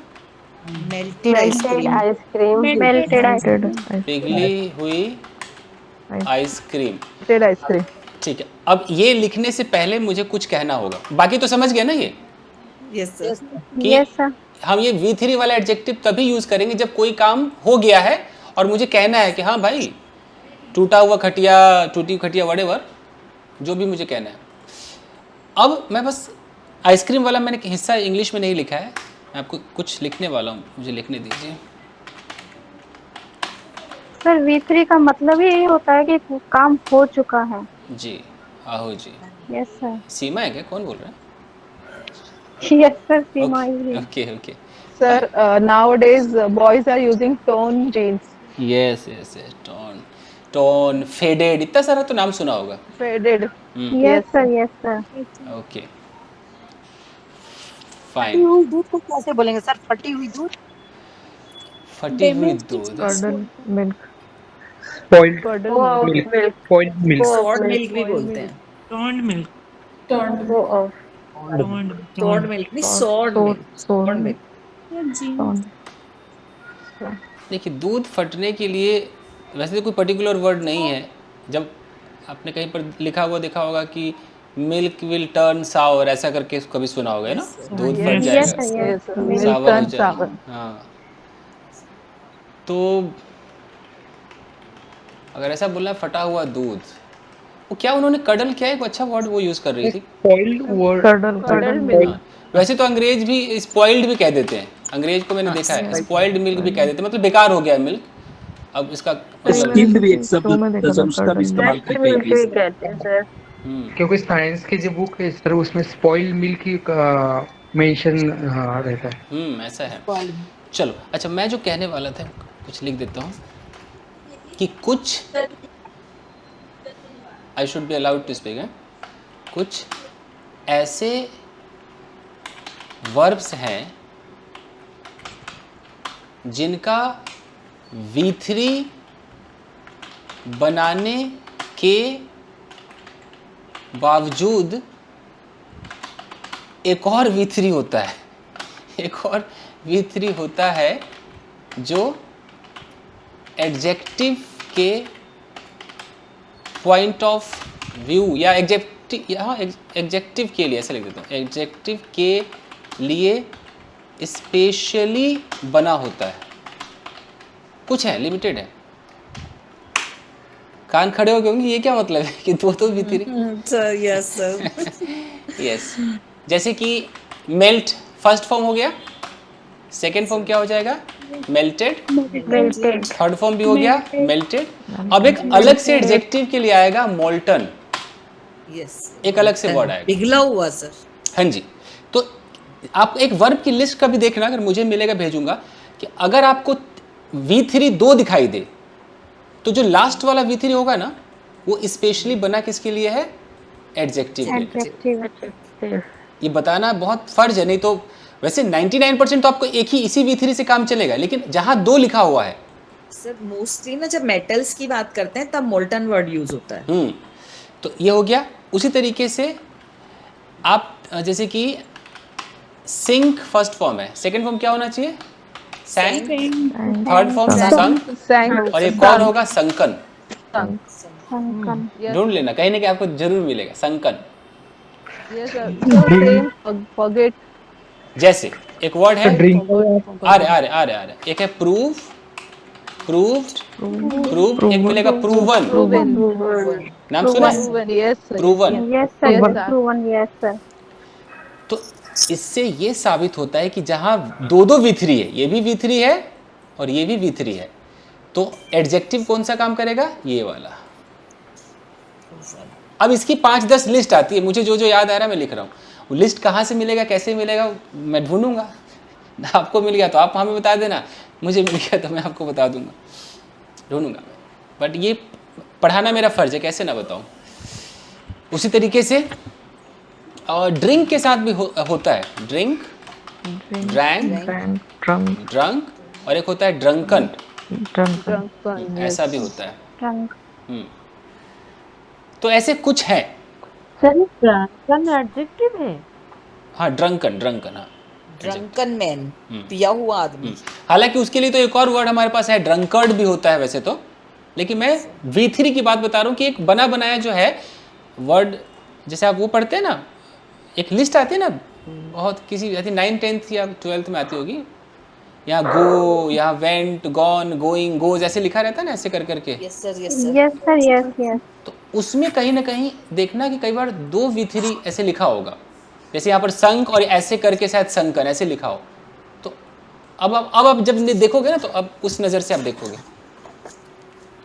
मेल्टेड आइसक्रीम, मेल्टेड आइसक्रीम, पिघली हुई आइसक्रीम। आइसक्रीम। ठीक है, अब ये लिखने से पहले मुझे कुछ कहना होगा, बाकी तो समझ गए ना ये यस सर, कि हम ये V3 वाला एडजेक्टिव तभी यूज करेंगे जब कोई काम हो गया है और मुझे कहना है कि हाँ भाई टूटा हुआ खटिया, टूटी खटिया, व्हाटएवर, जो भी मुझे कहना है। अब मैं बस आइसक्रीम वाला मैंने हिस्सा इंग्लिश में नहीं लिखा है, मैं आपको कुछ लिखने वाला हूँ, मुझे लिखने दीजिए। सर V3 का मतलब ही यही होता है कि काम हो चुका है। जी आहो जी। Yes sir. सीमा है क्या, कौन बोल रहा है? Yes sir, Seema he. Okay okay sir, nowadays boys are using torn jeans. Yes yes yes, tone, faded, इतना सारा तो नाम सुना होगा। Faded. Yes sir. ओके फटी फाइन। हुई दूध को कैसे बोलेंगे सर? फटी हुई दूध, फटी हुई दूध, Curdled milk. Spoiled Curdled milk, spoiled milk, sword milk भी बोलते हैं, टोन्ड मिल्क, सॉर्ड मिल्क नहीं, सॉर्ड मिल्क, देखिए दूध फटने के लिए वैसे तो कोई पर्टिकुलर वर्ड नहीं है। जब आपने कहीं पर लिखा हुआ देखा होगा कि मिल्क विल टर्न सावर, ऐसा करके कभी सुना होगा है ना, दूध फट जाएगा, सावर हो जाएगा। हाँ, तो अगर ऐसा बोलना है फटा हुआ दूध, वो क्या उन्होंने कडल, क्या एक अच्छा वर्ड वो यूज कर रही थी, स्पॉइल्ड वर्ड, हाँ, वैसे तो अंग्रेज भी स्पॉइल्ड भी कह देते हैं, अंग्रेज को मैंने देखा है स्पॉइल्ड मिल्क भी कह देते हैं, मतलब बेकार हो गया मिल्क। अब इसका स्किम्ड भी एक शब्द सर, उसका भी इस्तेमाल करते हैं क्योंकि साइंस की जो बुक है सर उसमें स्पॉइल्ड मिल्क की मेंशन रहता है। ऐसा है। चलो अच्छा, मैं जो कहने वाला था कुछ लिख देता हूँ कि कुछ, I should be allowed to speak, कुछ ऐसे वर्ब्स हैं जिनका V3 बनाने के बावजूद एक और V3 होता है, एक और V3 होता है जो एडजेक्टिव के पॉइंट ऑफ व्यू या एडजेक्टिव, यहाँ एडजेक्टिव के लिए ऐसे लिख देता हूँ, एडजेक्टिव के लिए स्पेशली बना होता है। कुछ है, लिमिटेड है। कान खड़े हो गए होंगे, ये क्या मतलब है कि दो V3? Sir yes sir, yes, जैसे कि मेल्ट फर्स्ट फॉर्म हो गया, सेकेंड फॉर्म क्या हो जाएगा, मेल्टेड, थर्ड फॉर्म भी हो गया मेल्टेड। अब एक अलग से एडजेक्टिव के लिए आएगा मोल्टन, यस, एक अलग से वर्ड आएगा, पिघला हुआ सर। हाँ जी, तो आप एक वर्ब की लिस्ट का भी देखना, अगर मुझे मिलेगा भेजूंगा, कि अगर आपको V3 2 दिखाई दे तो जो लास्ट वाला V3 होगा ना, वो स्पेशली बना किसके लिए है, एडजेक्टिव के लिए। ये बताना बहुत फर्ज है, नहीं तो वैसे 99% तो आपको एक ही इसी V3 से काम चलेगा, लेकिन जहां 2 लिखा हुआ है सर, मोस्टली ना जब मेटल्स की बात करते हैं तब मोल्टन वर्ड यूज होता है। तो ये हो गया। उसी तरीके से आप जैसे कि सिंक फर्स्ट फॉर्म है, सेकंड फॉर्म क्या होना चाहिए, सैंक, थर्ड फॉर्म संक, और एक और होगा संकन। ढूंढ लेना, कहीं ना कहीं आपको जरूर मिलेगा संकन। जैसे एक वर्ड है, आ रहे एक है प्रूव, प्रूव, एक मिलेगा प्रूवन, नाम सुना है, प्रूवन। तो इससे ये साबित होता है कि जहां 2 V3 है, ये भी V3 है और ये भी V3 है, तो एडजेक्टिव कौन सा काम करेगा, ये वाला। अब इसकी 5-10 लिस्ट आती है, मुझे जो जो याद आ रहा है मैं लिख रहा हूँ। वो लिस्ट कहाँ से मिलेगा, कैसे मिलेगा, मैं ढूंढूंगा। आपको मिल गया तो आप हमें बता देना, मुझे मिल गया तो मैं आपको बता दूंगा, ढूंढूंगा मैं। बट ये पढ़ाना मेरा फर्ज है, कैसे ना बताऊं। उसी तरीके से और ड्रिंक के साथ भी होता है, ड्रिंक, ड्रैंक, ड्रंक, और एक होता है ड्रंकन। ड्रंकन ऐसा भी होता है। ड्रंक। तो ऐसे कुछ है। सर ड्रंकन एडजेक्टिव है? हाँ, ड्रंकन, हाँ। ड्रंकन मैन, पिया हुआ आदमी। हालांकि उसके लिए तो एक और वर्ड हमारे पास है, ड्रंकर्ड भी होता है वैसे तो, लेकिन मैं V3 की बात बता रहा हूँ कि एक बना बनाया जो है वर्ड, जैसे आप वो पढ़ते हैं ना, एक लिस्ट आती है ना, बहुत किसी 9th 10th या 12th में आती होगी, यहाँ गो, यहाँ वेंट, गॉन, गोइंग, गोज, ऐसे लिखा रहता है ना, ऐसे कर करके। Yes sir, yes. तो उसमें कहीं ना कहीं देखना कि कई बार 2 V3 ऐसे लिखा होगा, जैसे यहाँ पर संक और ऐसे करके शायद संकन ऐसे लिखा हो। तो अब आप जब देखोगे ना, तो अब उस नज़र से आप देखोगे।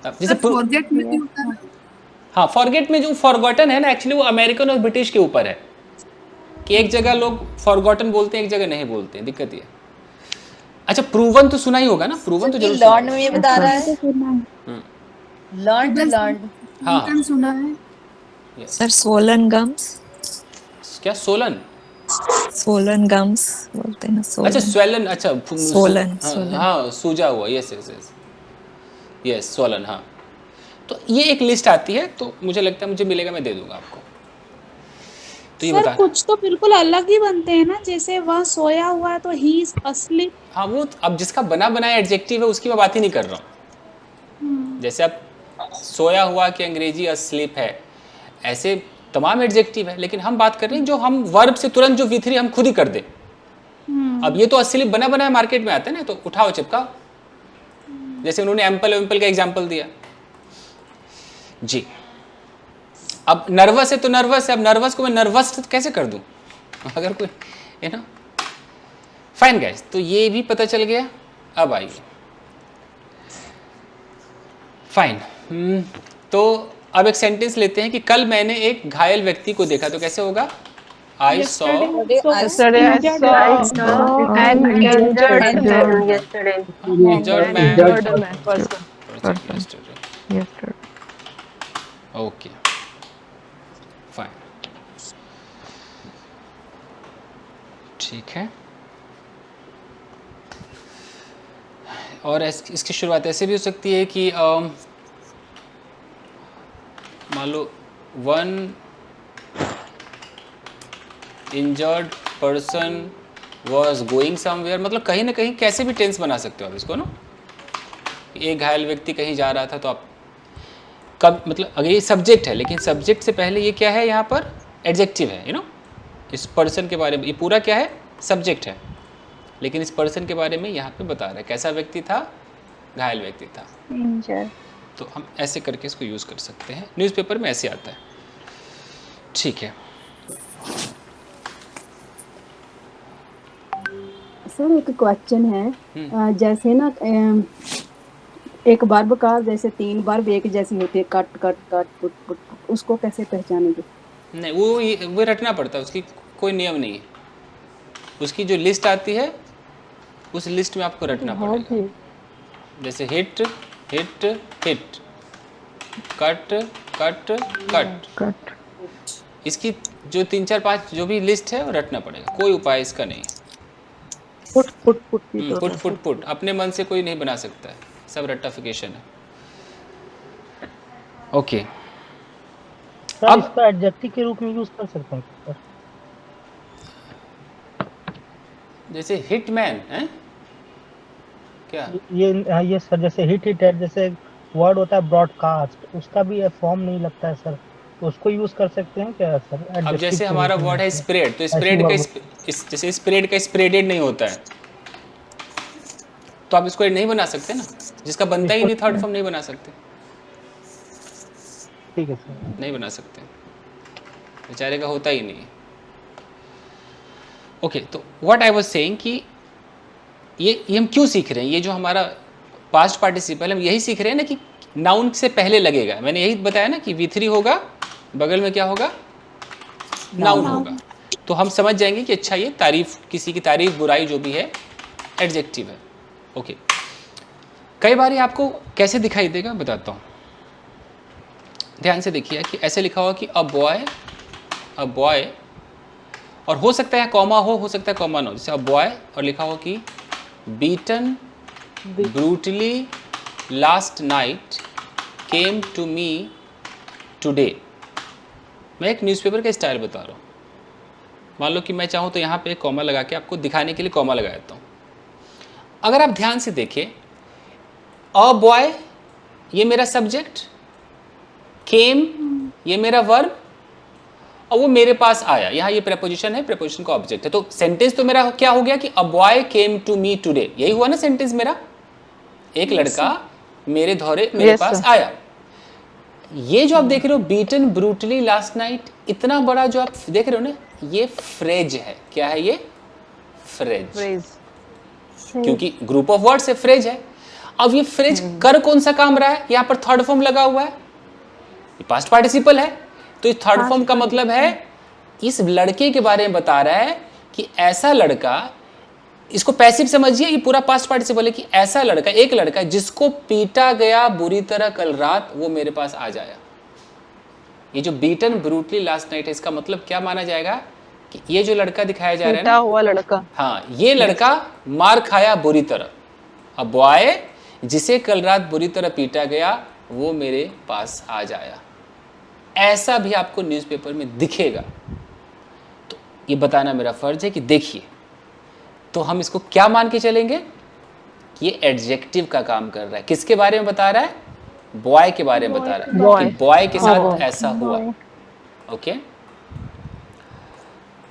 अब जैसे फॉरगेट में भी होता है। हाँ, फॉरगेट में जो फॉरगॉटन है ना, एक्चुअली वो अमेरिकन और ब्रिटिश के ऊपर है कि एक जगह लोग फॉरगॉटन बोलते हैं, एक जगह नहीं बोलते हैं, दिक्कत ये। अच्छा, प्रूवन तो सुना ही होगा ना, प्रूवन तो जरूर लर्न में ये बता रहा है, लर्न। हाँ सुना है सर सोलन गम्स। क्या सोलन गम्स बोलते हैं ना, सोलन। अच्छा स्वेलन, अच्छा सोलन। हाँ, सूजा हुआ, यस सोलन। हाँ, तो ये एक लिस्ट आती है, तो मुझे लगता है मुझे मिलेगा, मैं दे दूंगा आपको। तो ये बता, कुछ तो बिल्कुल अलग ही बनते हैं ना, जैसे वह सोया हुआ है तो ही इज असलीप। हाँ, वो अब जिसका बना बनाया एडजेक्टिव है उसकी मैं बात ही नहीं कर रहा हूँ। जैसे अब सोया हुआ की अंग्रेजी अस्लीप है, ऐसे तमाम एडजेक्टिव है, लेकिन हम बात कर रहे हैं जो हम वर्ब से तुरंत जो V3 हम खुद ही कर दे। अब ये तो अस्लीप बना बनाया मार्केट में आता है ना, तो उठाओ चिपकाओ, जैसे उन्होंने एम्पल का एग्जाम्पल दिया जी। अब नर्वस है तो नर्वस है, अब नर्वस को मैं नर्वस कैसे कर दूं अगर कोई है ना। फाइन गाइस, तो ये भी पता चल गया। अब आइए फाइन। तो अब एक सेंटेंस लेते हैं कि कल मैंने एक घायल व्यक्ति को देखा, तो कैसे होगा? आई सॉ ओके फाइन, ठीक है। और इसकी शुरुआत ऐसे भी हो सकती है कि मान लो 1 injured person was going somewhere, मतलब कहीं ना कहीं कैसे भी टेंस बना सकते हो आप इसको ना। एक घायल व्यक्ति कहीं जा रहा था, तो आप कब, मतलब अगर ये सब्जेक्ट है, लेकिन सब्जेक्ट से पहले ये क्या है, यहाँ पर एडजेक्टिव है, इस पर्सन के बारे में। ये पूरा क्या है, सब्जेक्ट है, लेकिन इस पर्सन के बारे में यहाँ पे बता रहा है कैसा व्यक्ति था, घायल व्यक्ति था। तो हम ऐसे करके इसको यूज़ कर सकते हैं, न्यूज़पेपर में ऐसे आता है, ठीक है। सर एक क्वेश्चन है, जैसे ना एक वर्ब का जैसे 3 वर्ब एक जैसी होती है, cut cut cut put put, उसको कैसे पहचानेंगे? नहीं, वो रटना पड़ता है, उसकी कोई नियम नहीं है। उसकी जो लिस्ट आती है उस लिस्ट में आपको रटना पड़ेगा। जैसे hit hit hit, cut cut cut, इसकी जो 3 4 5 जो भी लिस्ट है वो रटना पड़ेगा, कोई उपाय इसका नहीं। Put put put put put put अपने मन से कोई नहीं बना सकता है, सब रट्टाफिकेशन है। ओके, अब इसका एडजेक्टिव के रूप में यूज कर सकते हैं सर, जैसे हिटमैन है क्या? ये सर, जैसे हिट है, जैसे वर्ड होता है ब्रॉडकास्ट, उसका भी फॉर्म नहीं लगता है सर, तो उसको यूज कर सकते हैं क्या सर? अब जैसे हमारा वर्ड है स्प्रेड, तो स्प्रेड का जैसे स्प्रेड का स्प्रेडेड नहीं होता है, तो आप इसको नहीं बना सकते ना, जिसका बनता ही नहीं थर्ड फॉर्म नहीं बना सकते। ठीक है सर, नहीं बना सकते, बेचारे का होता ही नहीं। ओके, तो व्हाट आई वाज सेइंग कि ये हम क्यों सीख रहे हैं, ये जो हमारा पास्ट पार्टिसिपल हम यही सीख रहे हैं ना कि नाउन से पहले लगेगा। मैंने यही बताया ना कि V3 होगा, बगल में क्या होगा, नाउन होगा, तो हम समझ जाएंगे कि अच्छा ये तारीफ, किसी की तारीफ बुराई जो भी है एडजेक्टिव है। ओके, कई बार ये आपको कैसे दिखाई देगा बताता हूँ, ध्यान से देखिए कि ऐसे लिखा हुआ कि अ बॉय, और हो सकता है कॉमा हो सकता है कॉमा ना हो, जैसे अ बॉय और लिखा हो कि beaten brutally last night came to me today. मैं एक न्यूज़पेपर का स्टाइल बता रहा हूँ। मान लो कि मैं चाहूँ तो यहाँ पे एक कॉमा लगा के आपको दिखाने के लिए कॉमा लगा देता हूँ। अगर आप ध्यान से देखिए, अ बॉय ये मेरा सब्जेक्ट, केम ये मेरा वर्ब, और वो मेरे पास आया। यहाँ ये प्रेपोजिशन है, प्रेपोजिशन का ऑब्जेक्ट है। तो सेंटेंस तो मेरा क्या हो गया कि a boy came to me today, यही हुआ ना सेंटेंस मेरा। एक लड़का मेरे धौरे मेरे पास आया। ये जो आप देख रहे हो बीटन ब्रूटली लास्ट नाइट, इतना बड़ा जो आप देख रहे हो ना, ये फ्रेज है। क्या है ये? फ्रेज। क्योंकि ग्रुप ऑफ वर्ड्स है, फ्रेज है। अब ये फ्रेज कर कौन सा काम रहा है? यहाँ पर थर्ड फॉर्म लगा हुआ है, ये पास्ट पार्टिसिपल है। तो इस थर्ड फॉर्म का मतलब है इस लड़के के बारे में बता रहा है कि ऐसा लड़का, इसको पैसिव समझिए, ये पूरा पास्ट पार्टिसिपल है कि ऐसा लड़का, एक लड़का जिसको पीटा गया बुरी तरह कल रात, वो मेरे पास आ जाया। ये जो बीटन ब्रूटली लास्ट नाइट है, इसका मतलब क्या माना जाएगा कि ये जो लड़का दिखाया जा रहा है ना, हुआ लड़का, हाँ, ये लड़का मार खाया बुरी तरह। अब बॉय जिसे कल रात बुरी तरह पीटा गया, वो मेरे पास आ जाया। ऐसा भी आपको न्यूज़पेपर में दिखेगा। तो ये बताना मेरा फर्ज है कि देखिए, तो हम इसको क्या मान के चलेंगे? ये एडजेक्टिव का काम कर रहा है। किसके बारे में बता रहा है? बॉय के बारे में बता रहा है कि बॉय के साथ ऐसा हुआ। Okay,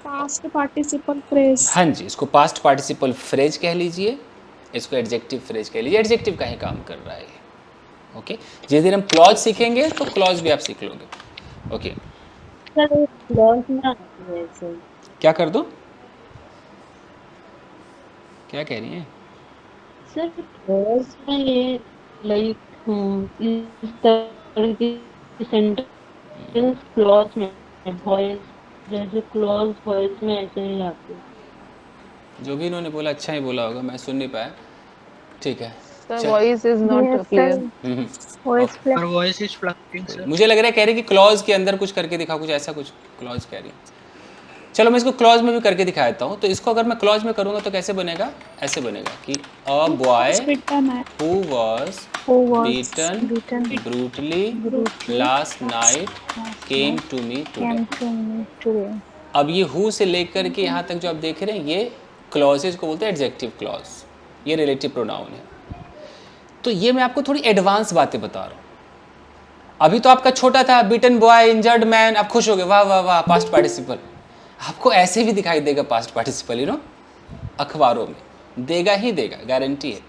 past participle phrase. हाँ जी, इसको पास्ट पार्टिसिपल फ्रेज कह लीजिए, इसको एडजेक्टिव फ्रेज कह लीजिए। एडजेक्टिव का ही काम कर रहा है ये। ओके, जिस दिन हम क्लॉज सीखेंगे तो क्लॉज भी आप सीख लोगे। ओके, क्या कर दो? क्या कह रही हैं सर? क्लॉज में ये लाइक इस तरह की सेंटेंस क्लॉज में वॉइस, जैसे क्लॉज वॉइस में ऐसे ही आते हैं। जो भी इन्होंने बोला अच्छा ही बोला होगा, मैं सुन नहीं पाया। ठीक है, voice is not clear. Voice is fluctuating sir. मुझे लग रहा है कह रही कि क्लॉज के अंदर कुछ करके दिखा, कुछ ऐसा कुछ क्लॉज कह रही। चलो मैं इसको क्लॉज में भी करके दिखा देता हूँ। तो इसको अगर मैं क्लॉज में करूँगा तो कैसे बनेगा? ऐसे बनेगा कि a boy who was beaten brutally last night came to me today. अब ये हु से लेकर के यहाँ तक जो आप देख रहे हैं, ये क्लॉजेज को बोलते हैं एडजेक्टिव क्लॉज, ये रिलेटिव प्रोनाउन है। तो ये मैं आपको थोड़ी एडवांस बातें बता रहा हूँ। अभी तो आपका छोटा था, बीटन बॉय, इंजर्ड मैन, आप खुश हो गए, वाह वाह वाह, पास्ट पार्टिसिपल। आपको ऐसे भी दिखाई देगा पास्ट पार्टिसिपल, अखबारों में देगा ही देगा, गारंटी है।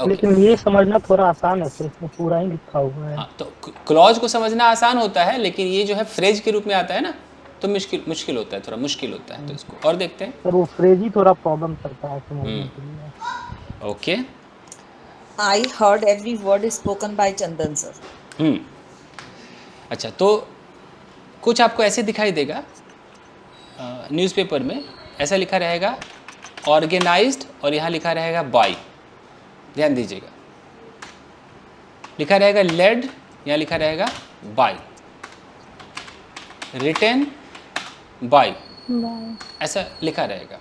लेकिन ये समझना थोड़ा आसान है, सिर्फ इसमें पूरा ही लिखा हुआ है। हाँ, तो क्लॉज को समझना आसान होता है, लेकिन ये जो है फ्रेज के रूप में आता है ना, तो मुश्किल होता है, थोड़ा मुश्किल होता है। तो इसको और देखते हैं। सर वो फ्रेज ही थोड़ा प्रॉब्लम करता है समझने के लिए। Okay, I heard every word spoken by Chandan sir. अच्छा, तो कुछ आपको ऐसे दिखाई देगा न्यूज़पेपर में, ऐसा लिखा रहेगा ऑर्गेनाइज्ड, और यहाँ लिखा रहेगा बाय। ध्यान दीजिएगा, लिखा रहेगा लेड, यहाँ लिखा रहेगा बाय, रिटेन बाय, ऐसा लिखा रहेगा।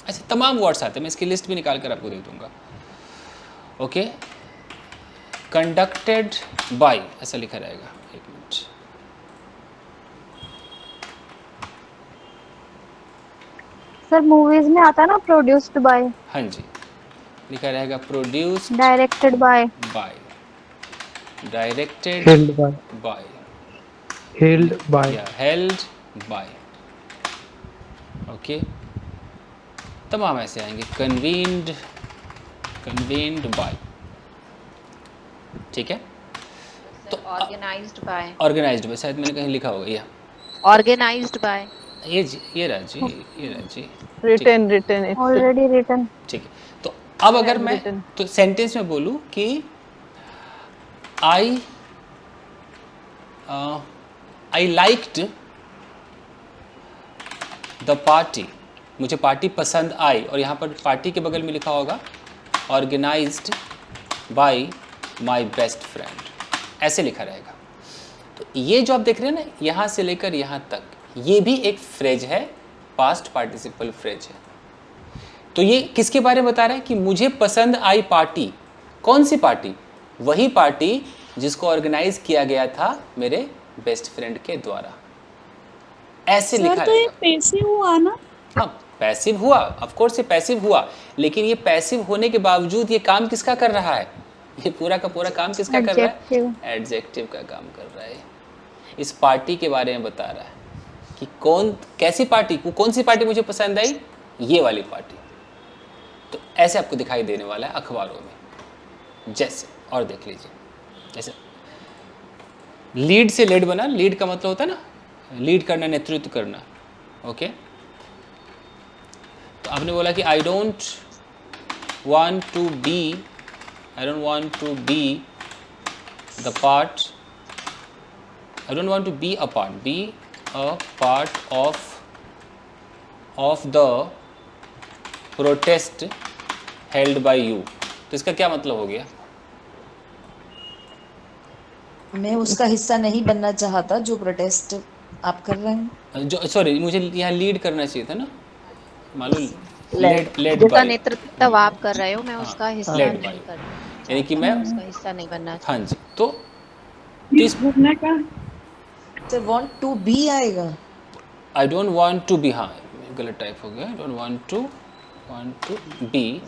ऐसे तमाम वर्ड्स आते हैं, मैं इसकी लिस्ट भी निकाल कर आपको दे दूंगा। ओके, कंडक्टेड बाय ऐसा लिखा रहेगा। एक मिनट, सर मूवीज में आता है ना प्रोड्यूस्ड बाय। हाँ जी, लिखा रहेगा produced, directed by, directed by, held by, या हेल्ड बाय। ओके, तमाम ऐसे आएंगे, कन्वीन्ड बाय। ठीक है, तो ऑर्गेनाइज्ड बाय शायद मैंने कहीं लिखा होगा, या ऑर्गेनाइज्ड बाय, ये रहा जी, रिटन ऑलरेडी रिटन। ठीक है, तो अब अगर मैं तो सेंटेंस में बोलूं कि आई लाइक्ड द पार्टी, मुझे पार्टी पसंद आई, और यहाँ पर पार्टी के बगल में लिखा होगा organised by my best friend, ऐसे लिखा रहेगा। तो ये जो आप देख रहे हैं ना, यहाँ से लेकर यहाँ तक, ये भी एक फ्रेज है, पास्ट पार्टिसिपल फ्रेज है। तो ये किसके बारे में बता रहा है कि मुझे पसंद आई पार्टी, कौन सी पार्टी? वही पार्टी जिसको ऑर्गेनाइज किया गया था मेरे बेस्ट फ्रेंड के द्वारा। ऐसे लिखा सर तो ये पैसिव हुआ ना? हाँ, पैसिव हुआ, ऑफ कोर्स ये पैसिव हुआ, लेकिन ये पैसिव होने के बावजूद ये काम किसका कर रहा है? ये पूरा का पूरा काम किसका कर रहा है? एडजेक्टिव का काम कर रहा है। इस पार्टी के बारे में बता रहा है कि कैसी पार्टी, कौन सी पार्टी मुझे पसंद आई? ये वाली पार्टी। तो ऐसे आपको दिखाई देने वाला है अखबारों में। जैसे और देख लीजिए, जैसे लीड से लेड बना। लीड का मतलब होता है ना लीड करना, नेतृत्व करना। ओके, तो आपने बोला कि I don't want to be the part, I don't want to be a part of the protest held by you. तो इसका क्या मतलब हो गया? मैं उसका हिस्सा नहीं बनना चाहता जो प्रोटेस्ट आप कर रहे हैं। जो सॉरी, मुझे यहाँ लीड करना चाहिए था ना, मालूम, लेड जिसका बाय, नेतृत्व आप कर रहे हो, मैं उसका हिस्सा लेड नहीं बाय, कर, यानी कि मैं उसका हिस्सा नहीं बनना हाँ जी। तो इस तो वांट टू बी आएगा। I don't want to be, हाँ गलत टाइप हो गया। I don't want to be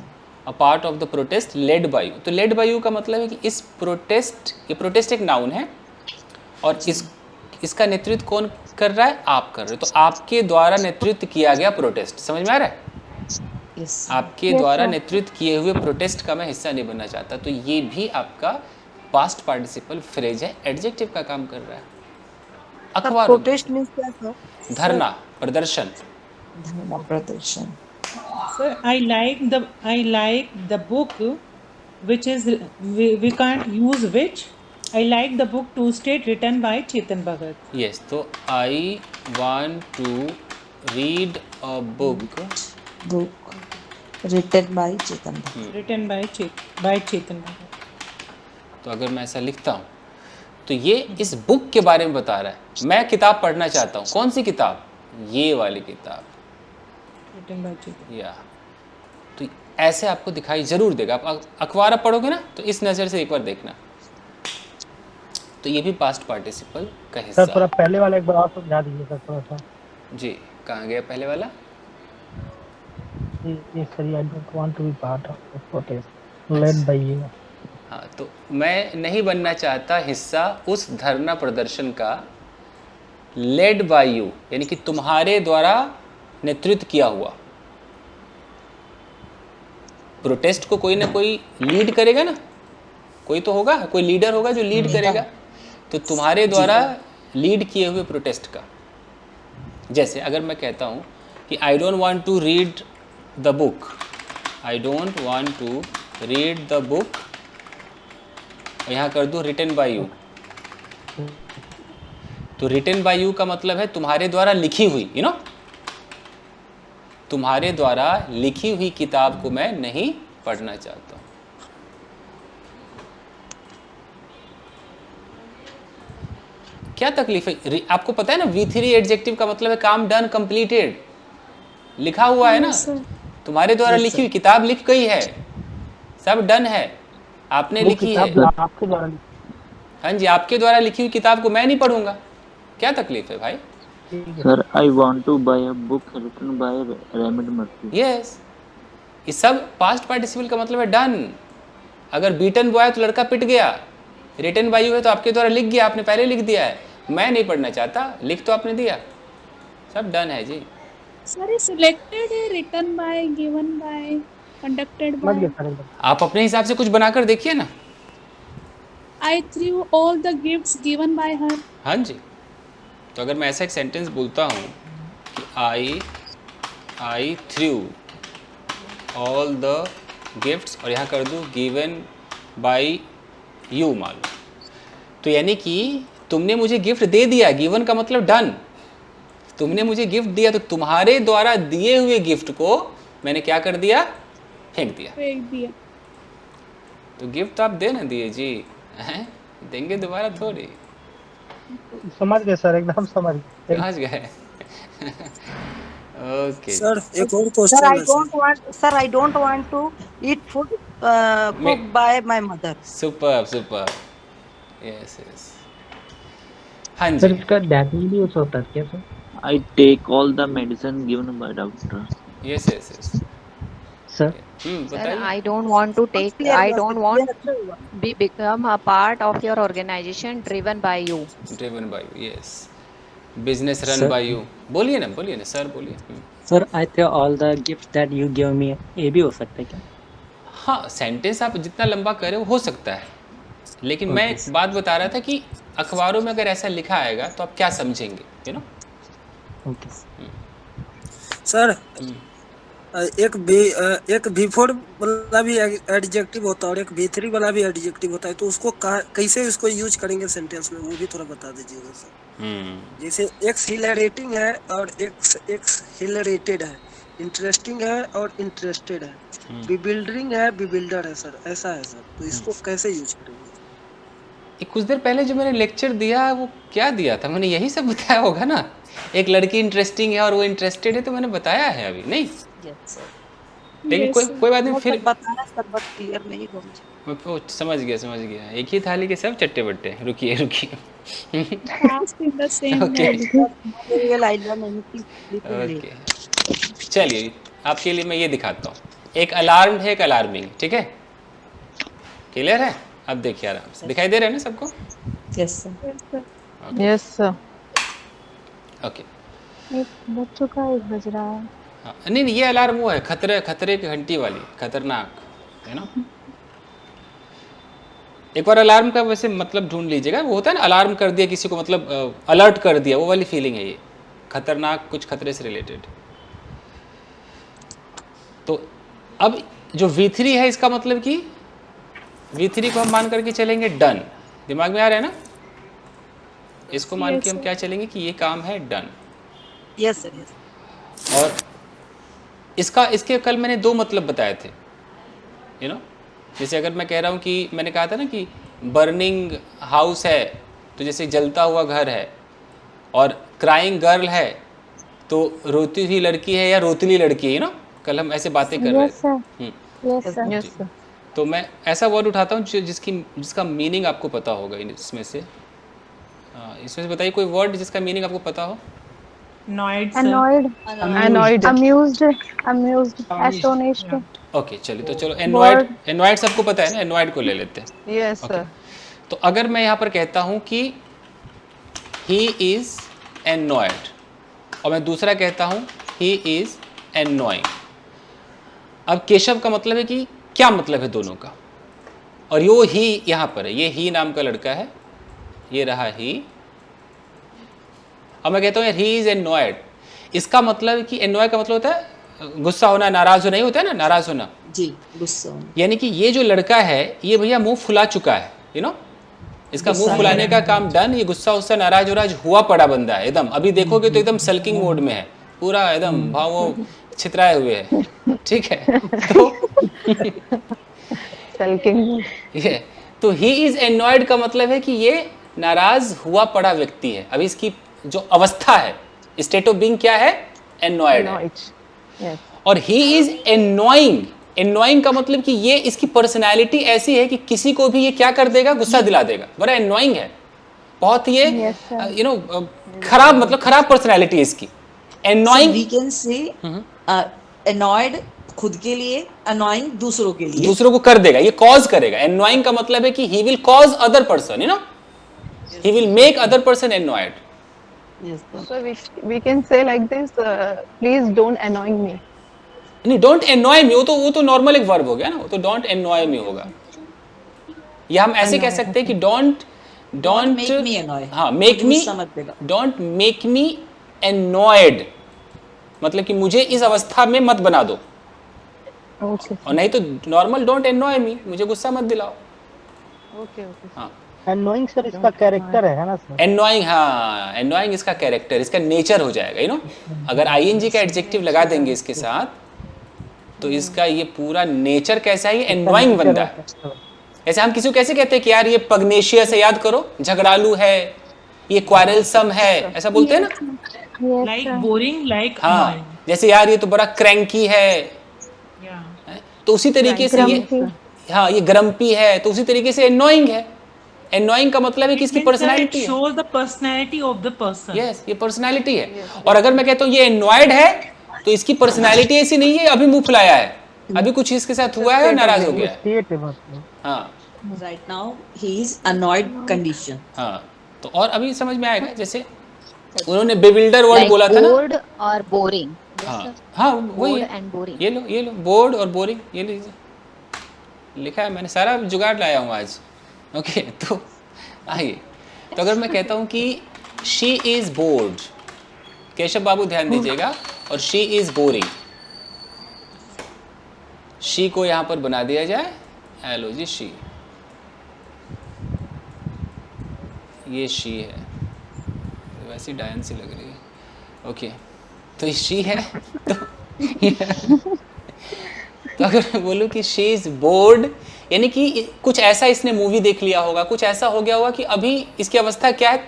a part of the protest led by you. तो लेड बाय यू का मतलब है कि इस प्रोटेस्ट, ये प्रोटेस्ट एक नाउन है और इसका नेतृत्व कौन कर रहा है? आप कर रहे हो। तो आपके द्वारा नेतृत्व किया गया प्रोटेस्ट, समझ में आ रहा है? आपके द्वारा नेतृत्व किए हुए प्रोटेस्ट का मैं हिस्सा नहीं बनना चाहता। तो ये भी आपका पास्ट पार्टिसिपल फ्रेज है, एडजेक्टिव का काम कर रहा है। अखबार प्रोटेस्ट मींस क्या सर? धरना, प्रदर्शन। धरना, प्रदर्शन। Sir, I like the book, which is we can't use which. I like the book Two State written by Chetan Bhagat. Yes, तो I want to read a book written by Chetan Bhagat. Written by Chetan Bhagat. तो अगर मैं ऐसा लिखता हूँ तो ये इस बुक के बारे में बता रहा है। मैं किताब पढ़ना चाहता हूँ। कौन सी किताब? ये वाली किताब। Written by Chetan. या तो ऐसे आपको दिखाई जरूर देगा। आप अखबार आप पढ़ोगे ना तो इस नज़र से एक बार देखना। तो ये भी पास्ट पार्टिसिपल का हिस्सा। सर थोड़ा पहले वाला एक बार और समझा दीजिए सर थोड़ा सा। जी, कहाँ गया पहले वाला? ये sir, I don't want to be part of the protest led by you. हाँ, तो मैं नहीं बनना चाहता हिस्सा उस धरना प्रदर्शन का लेड बाय यू, यानी कि तुम्हारे द्वारा नेतृत्व किया हुआ। प्रोटेस्ट को कोई ना कोई लीड करेगा ना, कोई तो होगा, कोई लीडर होगा जो लीड करेगा। तो तुम्हारे द्वारा लीड किए हुए प्रोटेस्ट का। जैसे अगर मैं कहता हूँ कि I don't want to read the book, I don't want to read the book, और यहाँ कर दूँ रिटन बाय यू। तो रिटन बाय यू का मतलब है तुम्हारे द्वारा लिखी हुई, यू नो, तुम्हारे द्वारा लिखी हुई किताब को मैं नहीं पढ़ना चाहता। क्या तकलीफ है? आपको पता है ना, V3 एडजेक्टिव का मतलब है काम डन, कंप्लीटेड, लिखा हुआ है ना। तुम्हारे द्वारा लिखी हुई किताब लिख गई है, सब डन है, आपने लिखी है। आपके द्वारा। हाँ जी, आपके द्वारा लिखी हुई किताब को मैं नहीं पढ़ूंगा। क्या तकलीफ है भाई? Sir I want to buy a book written by Raymond Murphy. Yes, ये सब पास्ट पार्टिसिपल का मतलब है डन। अगर बीटन बॉय तो लड़का पिट गया, रिटन बाय यू है तो आपके द्वारा लिख गया, आपने पहले लिख दिया है। मैं नहीं पढ़ना चाहता, लिख तो आपने दिया, सब डन है जी। सर ये सिलेक्टेड है, written by, given by, conducted by. आप अपने हिसाब से कुछ बनाकर देखिए ना। I threw all the gifts given by her. हाँ जी, तो अगर मैं ऐसा एक सेंटेंस बोलता हूँ कि आई थ्रू ऑल द गिफ्ट्स और यहाँ कर दूँ गिवन बाय यू मान, तो यानी कि तुमने मुझे गिफ्ट दे दिया। गिवन का मतलब डन, तुमने मुझे गिफ्ट दिया, तो तुम्हारे द्वारा दिए हुए गिफ्ट को मैंने क्या कर दिया? फेंक दिया। तो गिफ्ट आप दे ना दिए जी, हैं? देंगे दोबारा थोड़ी। समझ गए सर, एकदम समझ गए। ओके सर, एक और क्वेश्चन है। Sir I don't want to eat food cooked by my mother. Super yes yes हाँ सर जी इसका दैट में भी यूज होता है क्या सर? I take all the medicine given by doctor. Yes yes yes sir Sir, बताइए I don't want to take, Clear I हुआ don't सर, want clear अच्छा हुआ। become a part of your organization driven by you. Driven by you yes business run Sir. By you बोलिए ना sir बोलिए sir I think all the gift that you give me ये भी हो सकता है क्या? हाँ सेंटेंस आप जितना लंबा करें वो हो सकता है लेकिन मैं एक बात बता रहा था कि अखबारों में अगर ऐसा लिखा आएगा तो आप क्या समझेंगे यू नो ओके सर एक V4 वाला भी एडजेक्टिव होता है और एक V3 वाला भी एडजेक्टिव होता है, तो उसको कैसे इसको यूज करेंगे सेंटेंस में, वो भी थोड़ा बता दीजिएगा सर। जैसे एक्स हिलरेटिंग है और एक्स हिलरेटेड है, इंटरेस्टिंग है और इंटरेस्टेड है, बिबिल्डरिंग है बिबिल्डर है सर, ऐसा है सर, तो इसको कैसे यूज करेंगे? कुछ देर पहले जो मैंने लेक्चर दिया वो क्या दिया था, मैंने यही सब बताया होगा ना। एक लड़की इंटरेस्टिंग है और वो इंटरेस्टेड है, तो मैंने बताया है अभी नहीं। लेकिन कोई बात नहीं, फिर बताना सर, बस क्लियर नहीं हो। समझ गया, एक ही थाली के सब चट्टे बट्टे। रुकिए ओके चलिए आपके लिए मैं ये दिखाता हूँ। एक अलार्म है, एक अलार्मिंग, ठीक है, क्लियर है? अब देखिए आराम से, दिखाई दे रहा है ना सबको? Yes sir, yes sir. Okay, एक बज चुका है, 1 बज रहा है। हाँ, नहीं ये अलार्म वो है खतरे की घंटी वाली, खतरनाक है ना। एक बार अलार्म का वैसे मतलब ढूंढ लीजिएगा, वो होता है ना अलार्म कर दिया किसी को, मतलब अलर्ट कर दिया, वो वाली फीलिंग है ये, खतरनाक, कुछ खतरे से रिलेटेड। तो अब जो V3 है इसका मतलब कि V3 को हम मान करके चलेंगे डन। दिमाग में आ रहा है ना? इसको मान के हम क्या चलेंगे कि ये काम है डन। Yes sir. और इसके कल मैंने 2 मतलब बताए थे, यू नो। जैसे अगर मैं कह रहा हूँ कि मैंने कहा था ना कि बर्निंग हाउस है, तो जैसे जलता हुआ घर है, और क्राइंग गर्ल है तो रोती हुई लड़की है या रोतली लड़की है, यू नो। कल हम ऐसे बातें कर रहे थे। Yes sir. तो मैं ऐसा वर्ड उठाता हूँ जिसका मीनिंग आपको पता होगा इसमें से। बताइए कोई वर्ड जिसका मीनिंग आपको पता हो। Annoyed, amused, astonished। ओके चलिए, तो चलो एनॉयड सबको पता है ना, एनॉयड को ले लेते हैं। Yes sir. तो अगर मैं यहाँ पर कहता हूँ कि ही इज एनॉयड, और मैं दूसरा कहता हूँ ही इज एनॉइंग, अब केशव का मतलब है कि क्या मतलब है दोनों का। और यो ही यहाँ पर है, ये ही नाम का लड़का है, ये रहा ही। अब मैं कहता हूँ ही इज एनॉयड, इसका मतलब है कि एनॉय का मतलब होता है गुस्सा होना, नाराज होना, ही होता है ना, नाराज होना जी, गुस्सा होना। यानी कि ये जो लड़का है ये भैया मुंह फुला चुका है, यू नो, इसका मुंह फुलाने का काम डन। ये गुस्सा उससे नाराज वराज हुआ पड़ा बंदा है एकदम। अभी देखोगे तो एकदम सल्किंग मोड में है, पूरा एकदम भाव छितराए हुए है, ठीक है। तो सल्किंग ये तो ही इज एनॉयड का मतलब है कि ये नाराज हुआ पड़ा व्यक्ति है। अभी इसकी जो अवस्था है, स्टेट ऑफ बीइंग क्या है? एनॉयड है। और ही इज एनॉइंग, एनॉइंग का मतलब कि ये इसकी पर्सनैलिटी ऐसी है कि किसी को भी ये क्या कर देगा, गुस्सा दिला देगा। बड़ा एनॉइंग है, बहुत ये यू नो खराब, मतलब खराब पर्सनैलिटी है इसकी। एनॉइंग वी कैन से एनॉयड खुद के लिए, अनॉइंग दूसरों के लिए, दूसरों को कर देगा, ये कॉज करेगा। एनॉइंग का मतलब है कि he will cause other person, you know, he will make other person annoyed. So we can say like this, please don't annoy me. नहीं, डोंट एनॉय मी, वो तो नॉर्मल एक वर्ब हो गया ना, वो तो डोंट एनॉय मी होगा। या हम ऐसे कह सकते हैं कि डोंट मेक मी एनॉय। हाँ, make me, don't make me annoyed, मतलब कि मुझे इस अवस्था में मत बना दो। और नहीं तो नॉर्मल डोंट एनॉय मी, मुझे गुस्सा मत दिलाओ। हाँ, एनोइंग सर इसका कैरेक्टर है ना सर? एनॉइंग, हाँ, एनॉइंग इसका कैरेक्टर, इसका नेचर हो जाएगा, यू नो। अगर आईएनजी का एडजेक्टिव लगा देंगे इसके साथ, तो इसका ये पूरा नेचर कैसा है, ये एनॉइंग बंदा है। ऐसे हम किसी को कैसे कहते हैं कि यार ये पग्नेशियस है, याद करो, झगड़ालू है, ये क्वारलसम है, ऐसा बोलते हैं ना, लाइक बोरिंग, लाइक हाँ, जैसे यार ये तो बड़ा क्रैंकी है। तो उसी तरीके से ये हाँ ये ग्रम्पी है, तो उसी तरीके से एनोइंग है। एनोइंग का मतलब है कि इसकी पर्सनैलिटी है। shows the personality of the person. Yes, ये पर्सनैलिटी है। और अगर मैं कहता हूँ ये एनोयड है, तो इसकी पर्सनैलिटी ऐसी नहीं है, अभी मुंह फुलाया है, अभी कुछ इसके साथ हुआ है और नाराज हो गया है। हाँ, Right now he is annoyed condition. हाँ, तो और अभी समझ में आएगा, जैसे उन्होंने बेविल्डर वर्ड बोला था ना। बोर्ड और बोरिंग। हाँ हाँ, वही है। And boring. ये लो बोर्ड और बोरिंग, ये लीजिए, लिखा है मैंने, सारा जुगाड़ लाया हूँ आज। ओके, तो आइए, तो अगर मैं कहता हूँ कि शी इज बोर्ड, केशव बाबू ध्यान दीजिएगा, और शी इज बोरिंग, शी को यहाँ पर बना दिया जाए, हेलो जी शी, ये शी है, वैसी डायन सी लग रही है। ओके, तो ये शी है, तो अगर मैं बोलूँ कि शी इज बोर्ड, यानी कि कुछ ऐसा इसने मूवी देख लिया होगा, कुछ ऐसा हो गया होगा कि अभी इसकी अवस्था क्या है,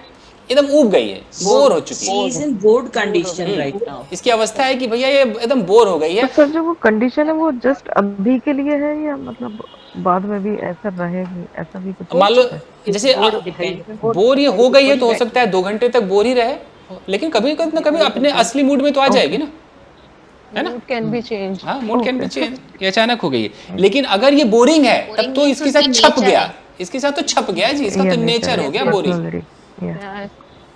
एकदम ऊब गई है, बोर हो चुकी है। She is in bored condition right now. इसकी अवस्था है कि भैया ये एकदम बोर हो गई है। सर जो वो कंडीशन है वो जस्ट अभी के लिए है या मतलब बाद में भी ऐसा रहेगी, ऐसा भी कुछ? मान लो जैसे बोर ये हो गई है, तो हो सकता है 2 घंटे तक बोर ही रहे, लेकिन कभी ना कभी अपने असली मूड में तो आ जाएगी ना, है ना? Mood can be changed. हाँ, मूड कैन बी चेंज, ये अचानक हो गई है। लेकिन अगर ये बोरिंग है, तब तो इसके साथ छप गया, इसके साथ तो छप गया जी, इसका तो नेचर हो गया बोरिंग।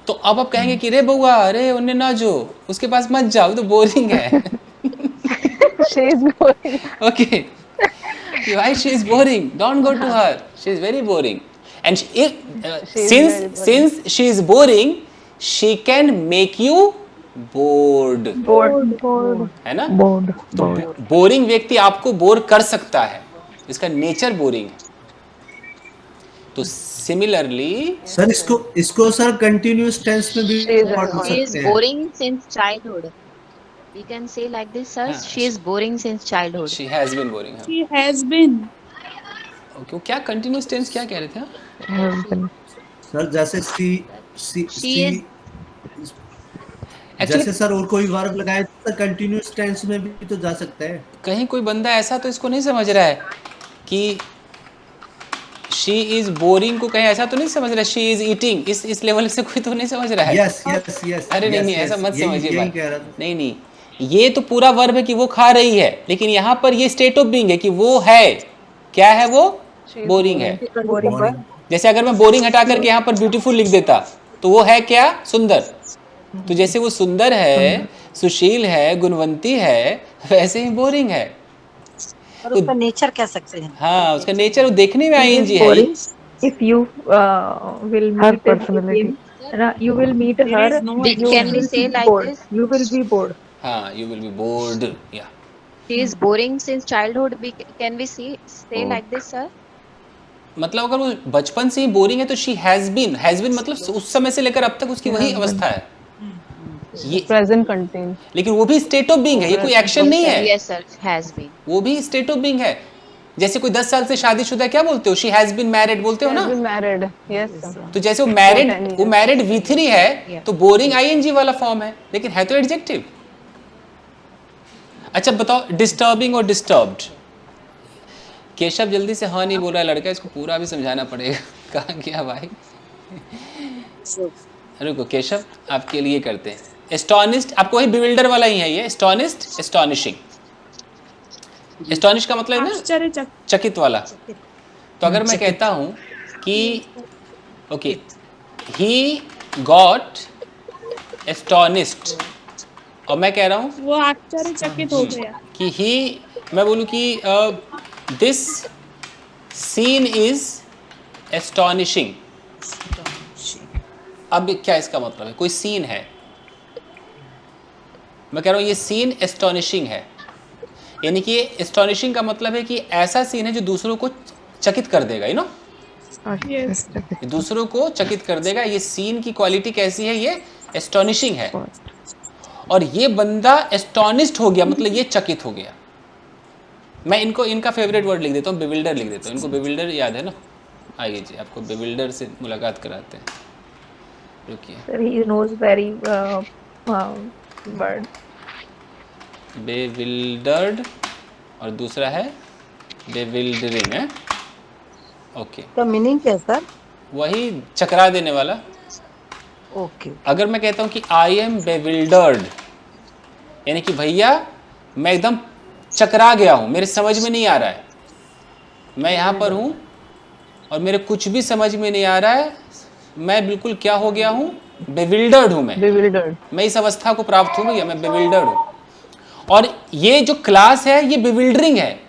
तो अब आप कहेंगे कि रे बउआ, अरे उन्हें ना जो, उसके पास मत जाओ, तो बोरिंग है। She is boring. Okay, why she is boring? Don't go to her. She is very boring. And since she is boring, she can make you bored. है ना? तो बोरिंग व्यक्ति आपको बोर कर सकता है, इसका नेचर बोरिंग है। तो सिमिलरली सर इसको सर कंटिन्यूअस टेंस में भी पढ़ सकते हैं। She is boring since childhood. We can say like this, sir. She is boring since childhood. She has been boring. She has been. Okay, क्या continuous tense क्या कह रहे थे आप? सर जैसे सी जैसे सर और कोई वर्ब लगाए तो कंटिन्यूअस टेंस में भी तो जा सकता है। कहीं कोई बंदा ऐसा तो इसको नहीं समझ रहा है कि शी इज बोरिंग को कहीं ऐसा तो नहीं समझ रहा, शी इज ईटिंग, इस लेवल से कोई तो नहीं समझ रहा है। यस अरे नहीं ऐसा मत समझिए बात। नहीं, ये तो पूरा वर्ब है कि वो खा रही है, लेकिन यहाँ पर ये स्टेट ऑफ बीइंग है कि वो है, क्या है वो? बोरिंग है। जैसे अगर मैं बोरिंग हटा करके यहाँ पर ब्यूटीफुल लिख देता, तो वो है क्या? सुंदर। तो जैसे वो सुंदर है, सुशील है, गुणवंती है, वैसे ही बोरिंग है। और उसका नेचर कह सकते हैं। हाँ, उसका नेचर वो देखने में आईएनजी है। If you will meet him, you will meet her. Can we say like this? You will be bored. हाँ, you will be bored. Yeah. She is boring since childhood. Can we say like this, sir? मतलब अगर वो बचपन से ही boring है तो she has been मतलब उस समय से लेकर अब तक उसकी वही अवस्था है। ये प्रेजेंट कंटिन्यू, लेकिन वो भी स्टेट ऑफ बीइंग है, ये कोई एक्शन नहीं है। Yes, sir. Has been. वो भी स्टेट ऑफ बीइंग है। जैसे कोई 10 साल से शादीशुदा क्या बोलते हो? शी हैज बीन मैरिड बोलते हो ना? Married, yes. तो जैसे वो मैरिड V3 है, तो बोरिंग आईएनजी वाला फॉर्म है, लेकिन है तो एडजेक्टिव। अच्छा बताओ, डिस्टर्बिंग और डिस्टर्ब्ड। केशव जल्दी से हाँ नहीं बोल रहा है लड़का, इसको पूरा भी समझाना पड़ेगा। कहाँ गया भाई? रुको केशव, आपके लिए करते हैं। एस्टॉनिश्ड, आपको वही बिविल्डर वाला ही है ये। Astonished, astonishing. एस्टॉनिश का मतलब है ना चकित वाला। तो अगर मैं कहता हूं कि ओके, ही गॉट एस्टॉनिश्ड, और मैं कह रहा हूं वो आश्चर्यचकित हो गया कि मैं बोलूं कि दिस सीन इज एस्टॉनिशिंग। अब क्या इसका मतलब है? कोई सीन है, मैं कह रहा हूं ये सीन एस्टॉनिशिंग है, यानी कि एस्टॉनिशिंग का मतलब है कि ऐसा सीन है जो दूसरों को चकित कर देगा, यू नो, दूसरों को चकित कर देगा। ये सीन की क्वालिटी कैसी है? ये एस्टॉनिशिंग है। और ये बंदा एस्टॉनिश्ड हो गया, मतलब ये चकित हो गया। मैं इनका फेवरेट वर्ड लिख देता हूँ, बेविल्डर लिख देता हूँ। इनको बेविल्डर याद है ना? आइए जी, आपको बेविल्डर से मुलाकात कराते हैं। रुकिए, he knows very word. बेविल्डर्ड, और दूसरा है बेविल्डरिंग है। ओके, तो मीनिंग क्या है सर? वही चकरा देने वाला। ओके। अगर मैं कहता हूँ कि आई एम बेविल्डर्ड, यानी कि भैया मैं एकदम चकरा गया हूँ, मेरे समझ में नहीं आ रहा है, मैं यहाँ पर हूँ और मेरे कुछ भी समझ में नहीं आ रहा है, मैं बिल्कुल क्या हो गया हूँ, बेविल्डर्ड हूँ। मैं इस अवस्था को प्राप्त हूँ भैया, मैं बेविल्डर्ड हूँ। और ये जो क्लास है ये बेविल्डरिंग है।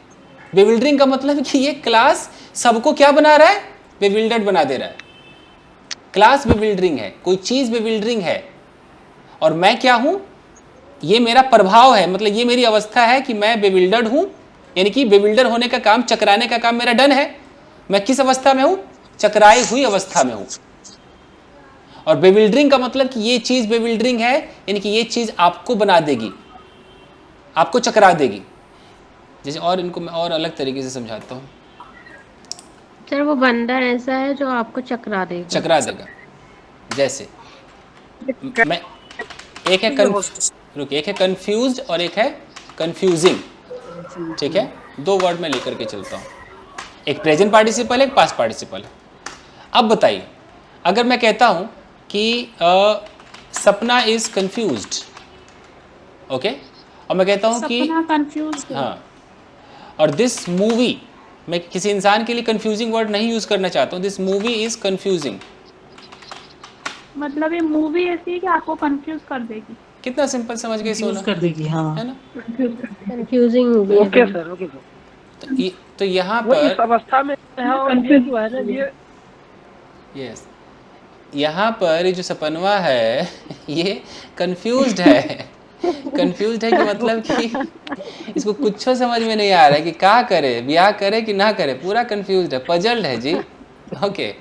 बेविल्डरिंग का मतलब कि ये क्लास सबको क्या बना रहा है, बेविल्डर्ड बना दे रहा है। क्लास बेविल्डरिंग है, कोई चीज बेविल्डरिंग है, और मैं क्या हूं, ये मेरा प्रभाव है, मतलब ये मेरी अवस्था है कि मैं बेविल्डर्ड हूं, यानी कि बेविल्डर होने का काम, चकराने का काम मेरा डन है। मैं किस अवस्था में हूं, चकराई हुई अवस्था में हूं। और बेविल्डरिंग का मतलब कि ये चीज बेविल्डरिंग है, यानी कि ये चीज आपको बना देगी, आपको चकरा देगी। जैसे और इनको मैं और अलग तरीके से समझाता हूँ। सर वो बंदा ऐसा है जो आपको चकरा देगा। चकरा देगा। जैसे मैं एक है रुकिए, एक है कंफ्यूज्ड और एक है कंफ्यूजिंग, ठीक है? दो वर्ड में लेकर के चलता हूँ, एक प्रेजेंट पार्टिसिपल है, एक पास्ट पार्टिसिपल है। अब बताइए, अगर मैं कहता हूँ कि सपना इज कंफ्यूज्ड, ओके, और मैं कहता हूँ कि कंफ्यूज्ड, हाँ, और दिस मूवी, मैं किसी इंसान के लिए कंफ्यूजिंग वर्ड नहीं यूज करना चाहता हूँ, दिस मूवी इज कंफ्यूजिंग, मतलब ये मूवी ऐसी है कि आपको कंफ्यूज कर देगी। कितना सिंपल समझ गए सोना, कर देगी, हाँ, है ना? Confusing movie. Okay sir, okay sir. तो यहाँ वो इस पर अवस्था में है और ये जो है ना ये यस, यहाँ पर ये जो सपनवा है ये कंफ्यूज्ड है। कंफ्यूज्ड है कि मतलब कि इसको कुछ समझ में नहीं आ रहा है कि क्या करे, ब्याह करे कि ना करे, पूरा कंफ्यूज्ड है, पजल्ड है जी। ओके,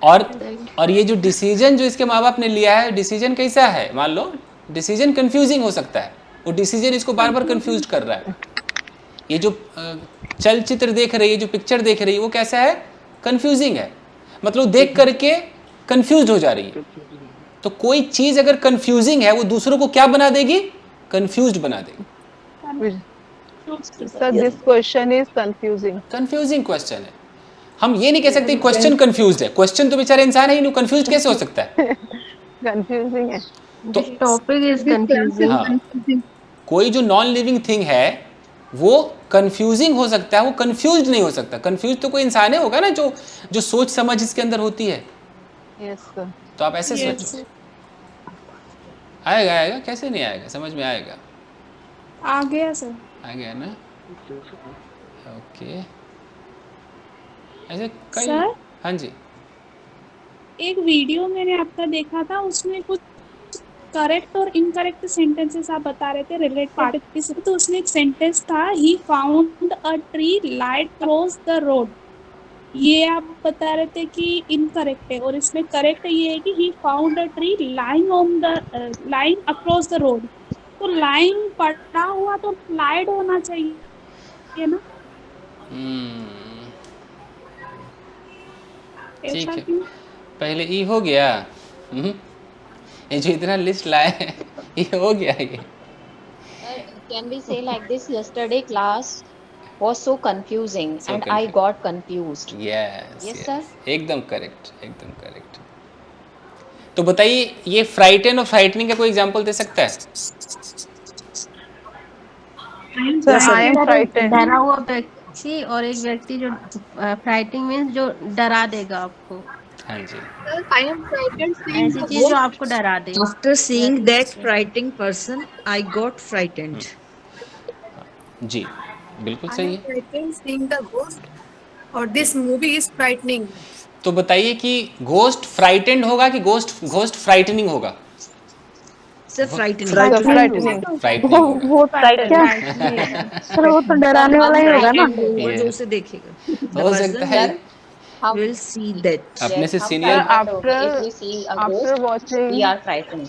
और ये जो डिसीजन जो इसके माँ बाप ने लिया है, डिसीजन कैसा है, मान लो डिसीजन कंफ्यूजिंग हो सकता है, वो डिसीजन इसको बार बार कंफ्यूज कर रहा है। ये जो चलचित्र देख रही है, जो पिक्चर देख रही है, वो कैसा है, कंफ्यूजिंग है, मतलब देख करके कंफ्यूज हो जा रही है। तो कोई चीज अगर कंफ्यूजिंग है, वो दूसरों को क्या बना देगी, कंफ्यूज्ड बना देगी। Sir this question is confusing. Confusing question है। हम ये नहीं कह सकते क्वेश्चन कंफ्यूज्ड है, क्वेश्चन तो बेचारा इंसान है ही नहीं, कंफ्यूज्ड कैसे हो सकता है? कंफ्यूजिंग है, तो टॉपिक इज कंफ्यूजिंग। हाँ, कोई जो नॉन लिविंग थिंग है वो कंफ्यूजिंग हो सकता है, वो कंफ्यूज्ड नहीं हो सकता। कंफ्यूज तो कोई इंसान ही होगा ना, जो सोच समझ इसके अंदर होती है। Yes sir. तो आप ऐसे सोचो, आएगा आएगा, कैसे नहीं आएगा, समझ में आएगा। आ गया सर, आ गया ना, ओके। ऐसे कई, सर हाँ जी, एक वीडियो मैंने आपका देखा था, उसमें कुछ करेक्ट और इनकरेक्ट सेंटेंसेस आप बता रहे थे रिलेटेड से, तो उसमें एक सेंटेंस था, he found a tree lied across the road, ये आप बता रहे थे कि इनकरेक्ट है, और इसमें करेक्ट ये है कि ही found a tree lying on the lying across the road. तो लाइंग पड़ा हुआ तो लाइड होना चाहिए ना, ठीक है, पहले ई हो गया। ये जो इतना लिस्ट लाए ये हो गया। ये Can we say like this? Yesterday class was so confusing So and I got confused. yes, Yes, sir. एकदम करेक्ट, एकदम करेक्ट। तो बताइए, ये फ्राइटन और फ्राइटनिंग का कोई एग्जांपल दे सकता है? डरा हुआ व्यक्ति और एक व्यक्ति जो फ्राइटिंग मीन्स जो डरा देगा आपको। हाँ जी, I am frightened. ऐसी चीज जो आपको डरा दे। After seeing that frightening person, I got frightened. जी बिल्कुल सही है। frightened seeing the ghost और this movie is frightening. तो बताइए कि घोस्ट फ्राइटेंड होगा कि घोस्ट फ्राइटनिंग होगा? Sir, frightening. फ्राइटनिंग वो सर वो तो डराने वाला ही होगा ना। वो जो उसे देखेगा, हो सकता है will see that. अपने से senior If we see a ghost, we are frightened.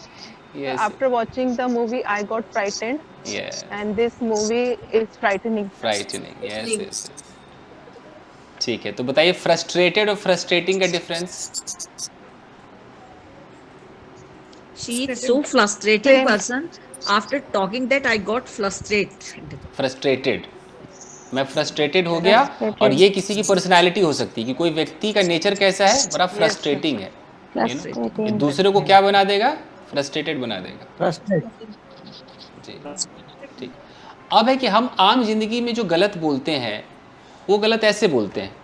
Yes. After watching the movie, I got frightened. Yeah. And this movie is frightening. Frightening. Yes, yes. ठीक है, तो बताइए फ्रस्ट्रेटेड और फ्रस्ट्रेटिंग का difference. She is so frustrating person. After talking that, I got frustrated. Frustrated मैं frustrated हो गया, और ये किसी की पर्सनालिटी हो सकती है कि कोई व्यक्ति का नेचर कैसा है, बड़ा फ्रस्ट्रेटिंग है, ये दूसरे को क्या बना देगा, फ्रस्ट्रेटेड बना देगा। जी ठीक। अब है कि हम आम जिंदगी में जो गलत बोलते हैं वो गलत ऐसे बोलते हैं,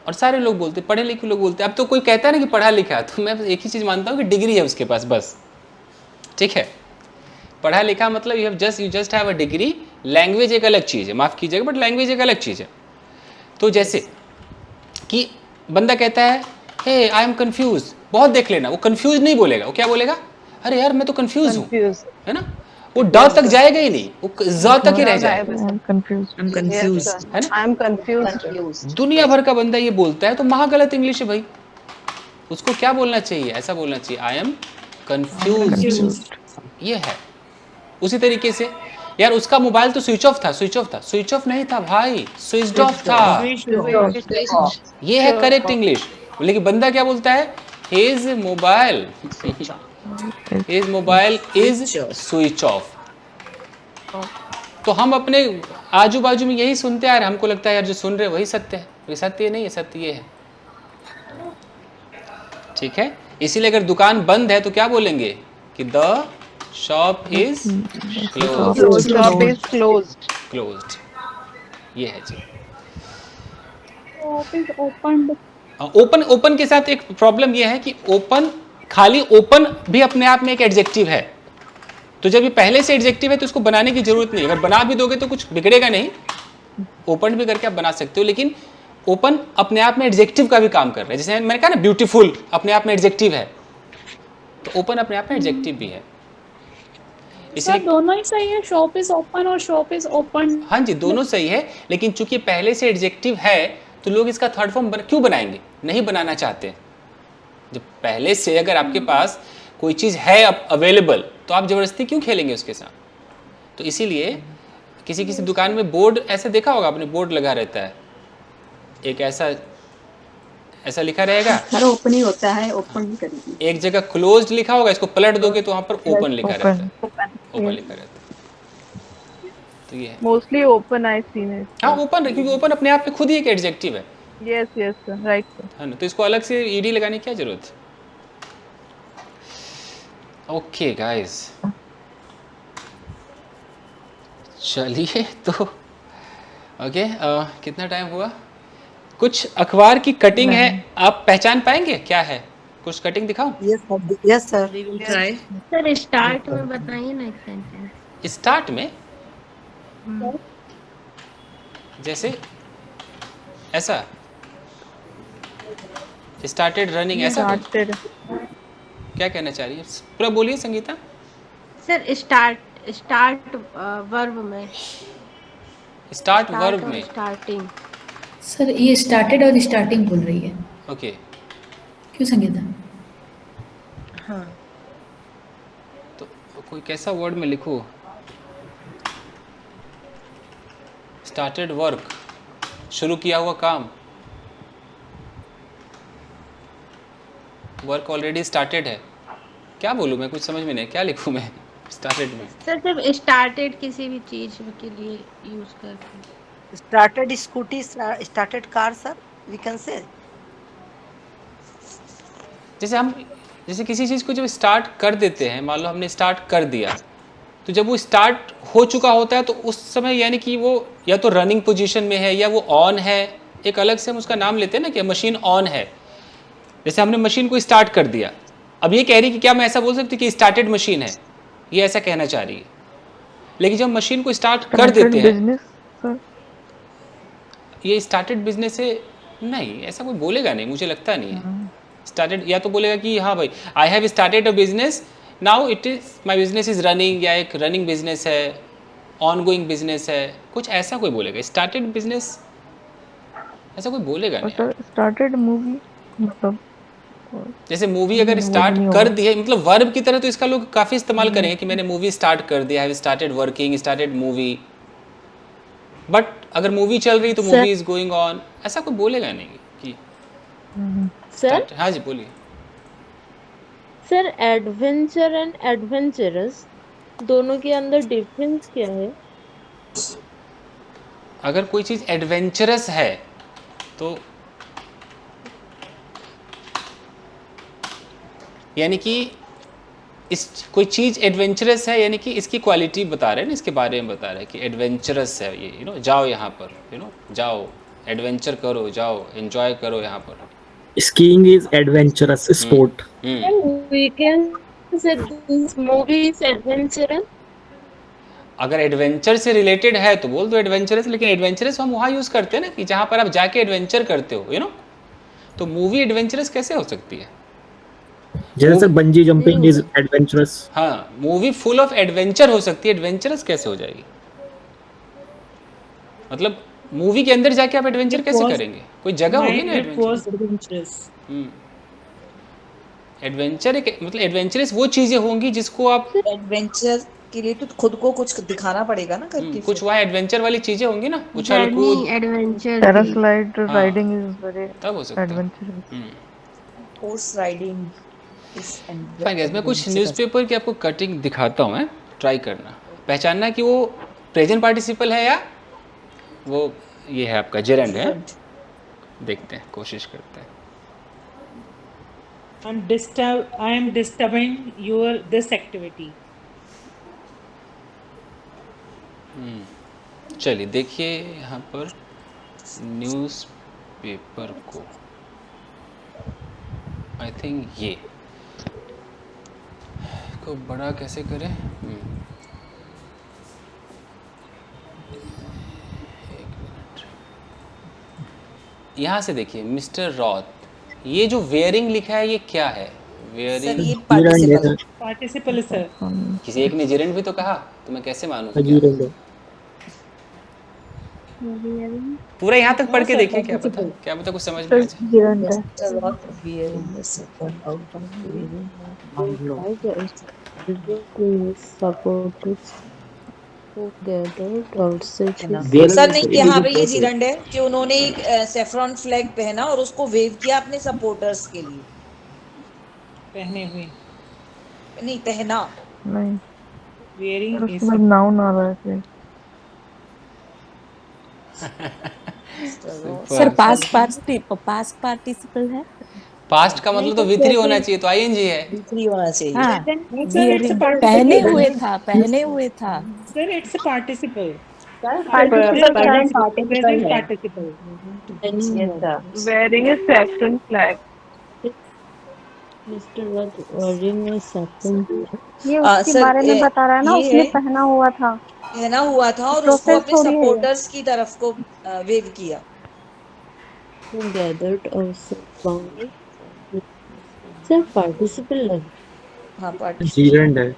और सारे लोग बोलते हैं, पढ़े लिखे लोग बोलते हैं। अब तो कोई कहता है ना कि पढ़ा लिखा, तो मैं एक ही चीज़ मानता हूँ कि डिग्री है उसके पास बस, ठीक है। पढ़ा लिखा मतलब you just have a degree. Language एक अलग चीज़ है, माफ़ कीजिएगा, बट लैंग्वेज एक अलग चीज़ है। तो जैसे कि बंदा कहता है हे आई एम कन्फ्यूज, बहुत देख लेना, वो कन्फ्यूज नहीं बोलेगा, वो क्या बोलेगा, अरे यार मैं तो कन्फ्यूज हूँ, है ना, वो ड तक जाएगा ही नहीं, वो ज तक ही रह जाएगा, दुनिया भर का बंदा ये बोलता है, तो महागलत इंग्लिश है भाई। उसको क्या बोलना चाहिए, ऐसा बोलना चाहिए आई एम कन्फ्यूज, ये है। उसी तरीके से यार उसका मोबाइल तो स्विच ऑफ था, स्विच ऑफ नहीं था भाई, स्विच ऑफ था, ये है करेक्ट इंग्लिश। लेकिन बंदा क्या बोलता है, his mobile is switch off. तो हम अपने आजू बाजू में यही सुनते आ रहे, हमको लगता है यार जो सुन रहे वही सत्य है, ये सत्य नहीं है, सत्य ये है, ठीक है। इसीलिए अगर दुकान बंद है तो क्या बोलेंगे कि द शॉप इज क्लोज्ड, ये है जी। ओपन के साथ एक प्रॉब्लम ये है कि ओपन, खाली ओपन भी अपने आप में एक एडजेक्टिव है, तो जब ये पहले से एडजेक्टिव है तो उसको बनाने की जरूरत नहीं। अगर बना भी दोगे तो कुछ बिगड़ेगा नहीं, ओपन भी करके आप बना सकते हो, लेकिन ओपन अपने आप में एडजेक्टिव का भी काम कर रहा है। जैसे मैंने कहा ना ब्यूटीफुल अपने आप में एडजेक्टिव है, तो ओपन अपने आप में एडजेक्टिव भी है। इसलिए दोनों ही सही है, शॉप इज ओपन और शॉप इज ओपन। हाँ जी, दोनों सही है, लेकिन चूंकि पहले से एडजेक्टिव है तो लोग इसका थर्ड फॉर्म क्यों बनाएंगे, नहीं बनाना चाहते। जब पहले से अगर आपके पास कोई चीज़ है अवेलेबल, तो आप ज़बरदस्ती क्यों खेलेंगे उसके साथ। तो इसीलिए किसी किसी दुकान में बोर्ड ऐसे देखा होगा आपने, बोर्ड लगा रहता है, एक ऐसा लिखा रहेगा, ओपन ही होता है, ओपन ही करेगी। एक जगह क्लोज्ड लिखा होगा, इसको पलट दोगे तो वहाँ पर ओपन लिखा रहता है, ओपन लिखा रहता है। तो ये है मोस्टली ओपन आई सीन है। हाँ ओपन, क्योंकि ओपन अपने आप में खुद ही एक एडजेक्टिव है। यस राइट है ना, तो इसको अलग से ईडी लगाने की क्या जरूरत है। ओके गाइस, चलिए तो ओके, कितना टाइम हुआ, कुछ अखबार की कटिंग है, आप पहचान पाएंगे क्या है, कुछ कटिंग दिखाओ। यस सर, सर स्टार्ट में बताइए ना एक सेंटेंस। स्टार्ट में जैसे ऐसा स्टार्टेड रनिंग, ऐसा क्या कहना चाह रही है, पूरा बोलिए संगीता। सर स्टार्ट वर्ब में, स्टार्ट वर्ब में स्टार्टिंग। सर ये स्टार्टेड और स्टार्टिंग बोल रही है। ओके, क्यों संगीता। हाँ तो कोई कैसा वर्ड में लिखूं, स्टार्टेड वर्क, शुरू किया हुआ काम, वर्क ऑलरेडी स्टार्टेड है, क्या बोलूं मैं, कुछ समझ में नहीं, क्या लिखूं मैं स्टार्टेड में। सर जब स्टार्टेड किसी भी चीज के लिए यूज करते हैं, started scooty, started car sir, we can say. जैसे किसी चीज़ को जब स्टार्ट कर देते हैं, मान लो हमने स्टार्ट कर दिया, तो जब वो स्टार्ट हो चुका होता है तो उस समय यानी कि वो या तो रनिंग पोजीशन में है या वो ऑन है, एक अलग से हम उसका नाम लेते हैं ना कि मशीन ऑन है। जैसे हमने मशीन को स्टार्ट कर दिया, अब ये कह रही कि क्या मैं ऐसा बोल सकती कि स्टार्टेड मशीन है, ये ऐसा कहना चाह रही है। लेकिन जब मशीन को स्टार्ट कर देते हैं, ये स्टार्टेड बिजनेस है, नहीं ऐसा कोई बोलेगा नहीं, मुझे लगता नहीं है। स्टार्टेड या तो बोलेगा कि हाँ भाई I have started a business, now it is my business is running, या एक रनिंग बिजनेस है, ऑन गोइंग बिजनेस है, कुछ ऐसा कोई बोलेगा। स्टार्टेड बिजनेस ऐसा कोई बोलेगा नहीं। स्टार्टेड मूवी मतलब जैसे मूवी अगर स्टार्ट कर दी है, मतलब वर्ब की तरह, तो इसका लोग काफ़ी इस्तेमाल करेंगे कि मैंने मूवी स्टार्ट कर दिया, have started working, started movie. But अगर मूवी चल रही तो मूवी इज गोइंग ऑन, ऐसा कोई बोलेगा नहीं कि सर। हाँ जी बोलिए। सर एडवेंचर एंड एडवेंचरस दोनों के अंदर डिफरेंस क्या है? अगर कोई चीज़ एडवेंचरस है तो यानी कि इस कोई चीज़ एडवेंचरस है यानी कि इसकी क्वालिटी बता रहे हैं ना, इसके बारे में बता रहे हैं कि एडवेंचरस है ये, जाओ यहाँ पर, जाओ एडवेंचर करो, जाओ एंजॉय करो यहाँ पर। Skiing is adventurous sport. We can say this movie is adventurous. अगर एडवेंचर से रिलेटेड है तो बोल दो एडवेंचरस, लेकिन एडवेंचरस हम वहाँ यूज़ करते हैं ना कि जहाँ पर आप जाके एडवेंचर करते हो, तो मूवी एडवेंचरस कैसे हो सकती है? जैसे sir bungee jumping is adventurous. हाँ, मूवी फुल ऑफ एडवेंचर हो सकती है, एडवेंचरस कैसे हो जाएगी? मतलब मूवी के अंदर जाके आप एडवेंचर कैसे करेंगे? कोई जगह होगी ना एडवेंचरस। एडवेंचर एक मतलब एडवेंचरस वो चीजें होंगी जिसको आप एडवेंचर के लिए तो खुद को कुछ दिखाना पड़ेगा ना करके। कुछ वहाँ एडवेंचर वाली चीजें होंगी ना, उछल कूद, एडवेंचर, पैरास्लाइड राइडिंग इज वेरी तब हो सकता है adventurous. Horse riding. Fine guys, मैं कुछ न्यूज़पेपर की आपको कटिंग दिखाता हूँ, ट्राई करना, पहचानना कि वो प्रेजेंट पार्टिसिपल है या वो ये है आपका जेरेंड है। देखते हैं, कोशिश करते हैं। I am disturbing this activity. चलिए देखिए यहाँ पर न्यूज़पेपर को, आई थिंक ये को बड़ा कैसे करें। यहाँ से देखिए मिस्टर रॉथ, ये जो वेयरिंग लिखा है ये क्या है? वेयरिंग ये पार्टिसिपल सर। किसी एक ने जेरेंड भी तो कहा, तो मैं कैसे मानूं? पूरा यहाँ तक पढ़ के देखिए, क्या पता कुछ समझ में आ जाए। सर नहीं, यहाँ पे ये जिरंड है कि उन्होंने एक सेफ्रॉन फ्लैग पहना और उसको वेव किया अपने सपोर्टर्स के लिए। पहने हुए नहीं, पहना नहीं, वेयरिंग इज नाउन आ रहा है। सर पास्ट पार्टिसिपल है। पास्ट का मतलब तो V3 होना चाहिए, तो ING है। V3 होना चाहिए। हाँ, पहने हुए था। Sir it's a participle. Wearing a saffron flag. Mister Roth wearing a saffron. ये उसके बारे में बता रहा है ना, उसने पहना हुआ था और उसको अपने सपोर्टर्स की तरफ को वेव किया। Gathered also सर पार्टिसिपल है। हाँ, जीरेंड है।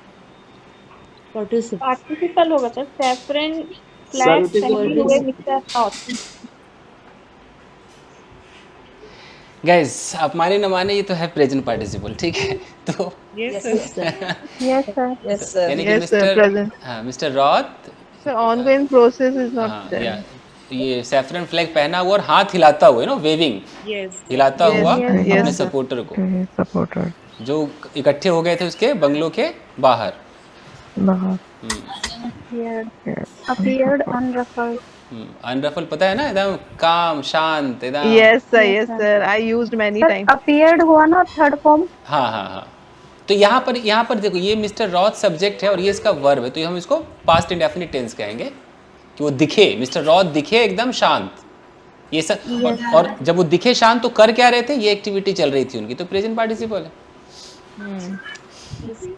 पार्टिसिपल होगा सर। सेफ्रन फ्लैग पहने हुए मिस्टर रॉथ। गाइस आप माने न माने, ये तो है प्रेजेंट पार्टिसिपल, ठीक है? तो यस सर। Yes sir. यानी कि mister Roth sir ongoing process is not there. ये सैफरन फ्लैग पहना हुआ और हाथ हिलाता हुआ, वेविंग, हिलाता हुआ अपने सपोर्टर को, जो इकट्ठे हो गए थे उसके बंगलों के बाहर। अपीयर्ड अनरफल्ड। अनरफल पता है ना, एकदम काम शांत एकदम। Yes sir, I used many times. Appeared हुआ ना थर्ड फॉर्म। हाँ। तो यहाँ पर देखो, ये मिस्टर रॉथ सब्जेक्ट है और ये इसका वर्ब है, तो हम इसको पास्ट इंडेफिनिट टेंस कहेंगे कि वो दिखे, मिस्टर रॉथ दिखे एकदम शांत। ये सब और जब वो दिखे शांत तो कर क्या रहे थे? ये एक्टिविटी चल रही थी उनकी, तो प्रेजेंट पार्टिसिपल है।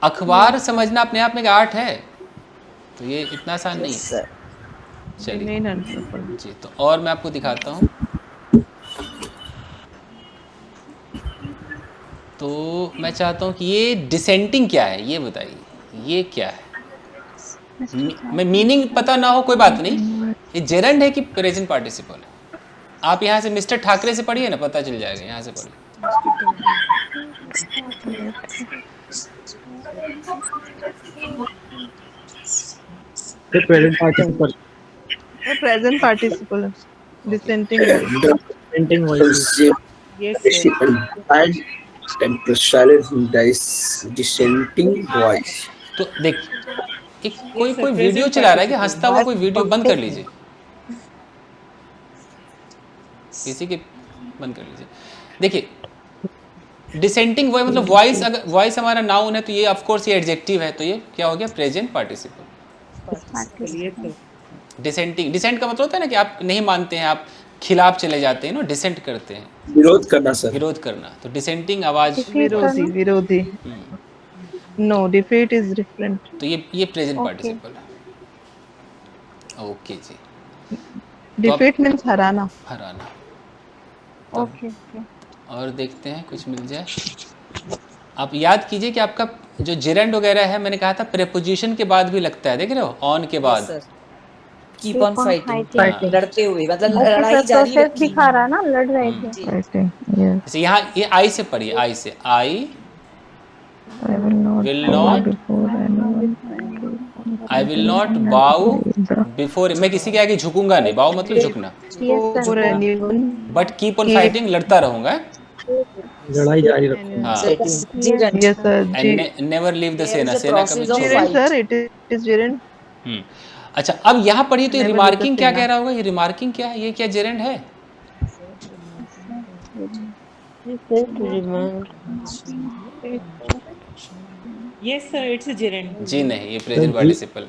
अखबार समझना अपने आप में एक आर्ट है, तो ये इतना आसान नहीं है। चलिए जी, तो और मैं आपको दिखाता हूँ। तो मैं चाहता हूँ कि ये डिसेंटिंग क्या है, ये बताइए, ये क्या है? मैं मीनिंग पता ना हो कोई बात नहीं, ये जेरेंड है कि प्रेजेंट पार्टिसिपल है? आप यहाँ से मिस्टर ठाकरे से पढ़िए ना, पता चल जाएगा। यहाँ से पढ़िए। Present participle. Present participle dissenting voice. Yes voice. तो देख, कोई वीडियो चला रहा है कि हंसता हुआ कोई वीडियो बंद कर लीजिए। किसी के बंद कर लीजिए। देखिए डिसेंटिंग वॉइस मतलब वॉइस, अगर वॉइस हमारा नाउन है तो ये ऑफ कोर्स ये एडजेक्टिव है, तो ये क्या हो गया प्रेजेंट पार्टिसिपल। डिसेंटिंग, डिसेंट का मतलब होता है ना कि आप नहीं मानते हैं, आप खिलाफ चले जाते हैं ना, डिसेंट करते हैं, विरोध करना सर। विरोध करना। तो डिसेंटिंग आवाज विरोधी, विरोधी। No, defeat is different. तो ये प्रेजेंट पार्टिसिपल है। ओके जी, डिफीट मींस हराना। हराना। ओके। और देखते हैं कुछ मिल जाए। आप याद कीजिए कि आपका जो जेरेंड वगैरह है, मैंने कहा था प्रेपोजिशन के बाद भी लगता है, देख रहे हो, ऑन के बाद। कीप ऑन फाइटिंग, लड़ते हुए, मतलब लड़ाई जारी प्रोसेस दिखा रहा ना, लड़ रहे थे। जैसे यहाँ ये आई से पढ़िए, आई से, आई विल नॉट बाउ बिफोर, मैं किसी के आगे झुकूंगा नहीं, बाउ मतलब झुकना, बट कीप ऑन फाइटिंग, लड़ता रहूंगा, लड़ाई जारी रखो। हाँ, नेवर लीव द सेना, सेना कभी सर इट इज जेरेंड। अच्छा, अब यहाँ पढ़िए तो ये रिमार्किंग क्या कह रहा होगा, ये रिमार्किंग क्या है, ये क्या जेरेंड है? Yes sir, it's a gerund. जी नहीं, ये प्रेजेंट पार्टिसिपल।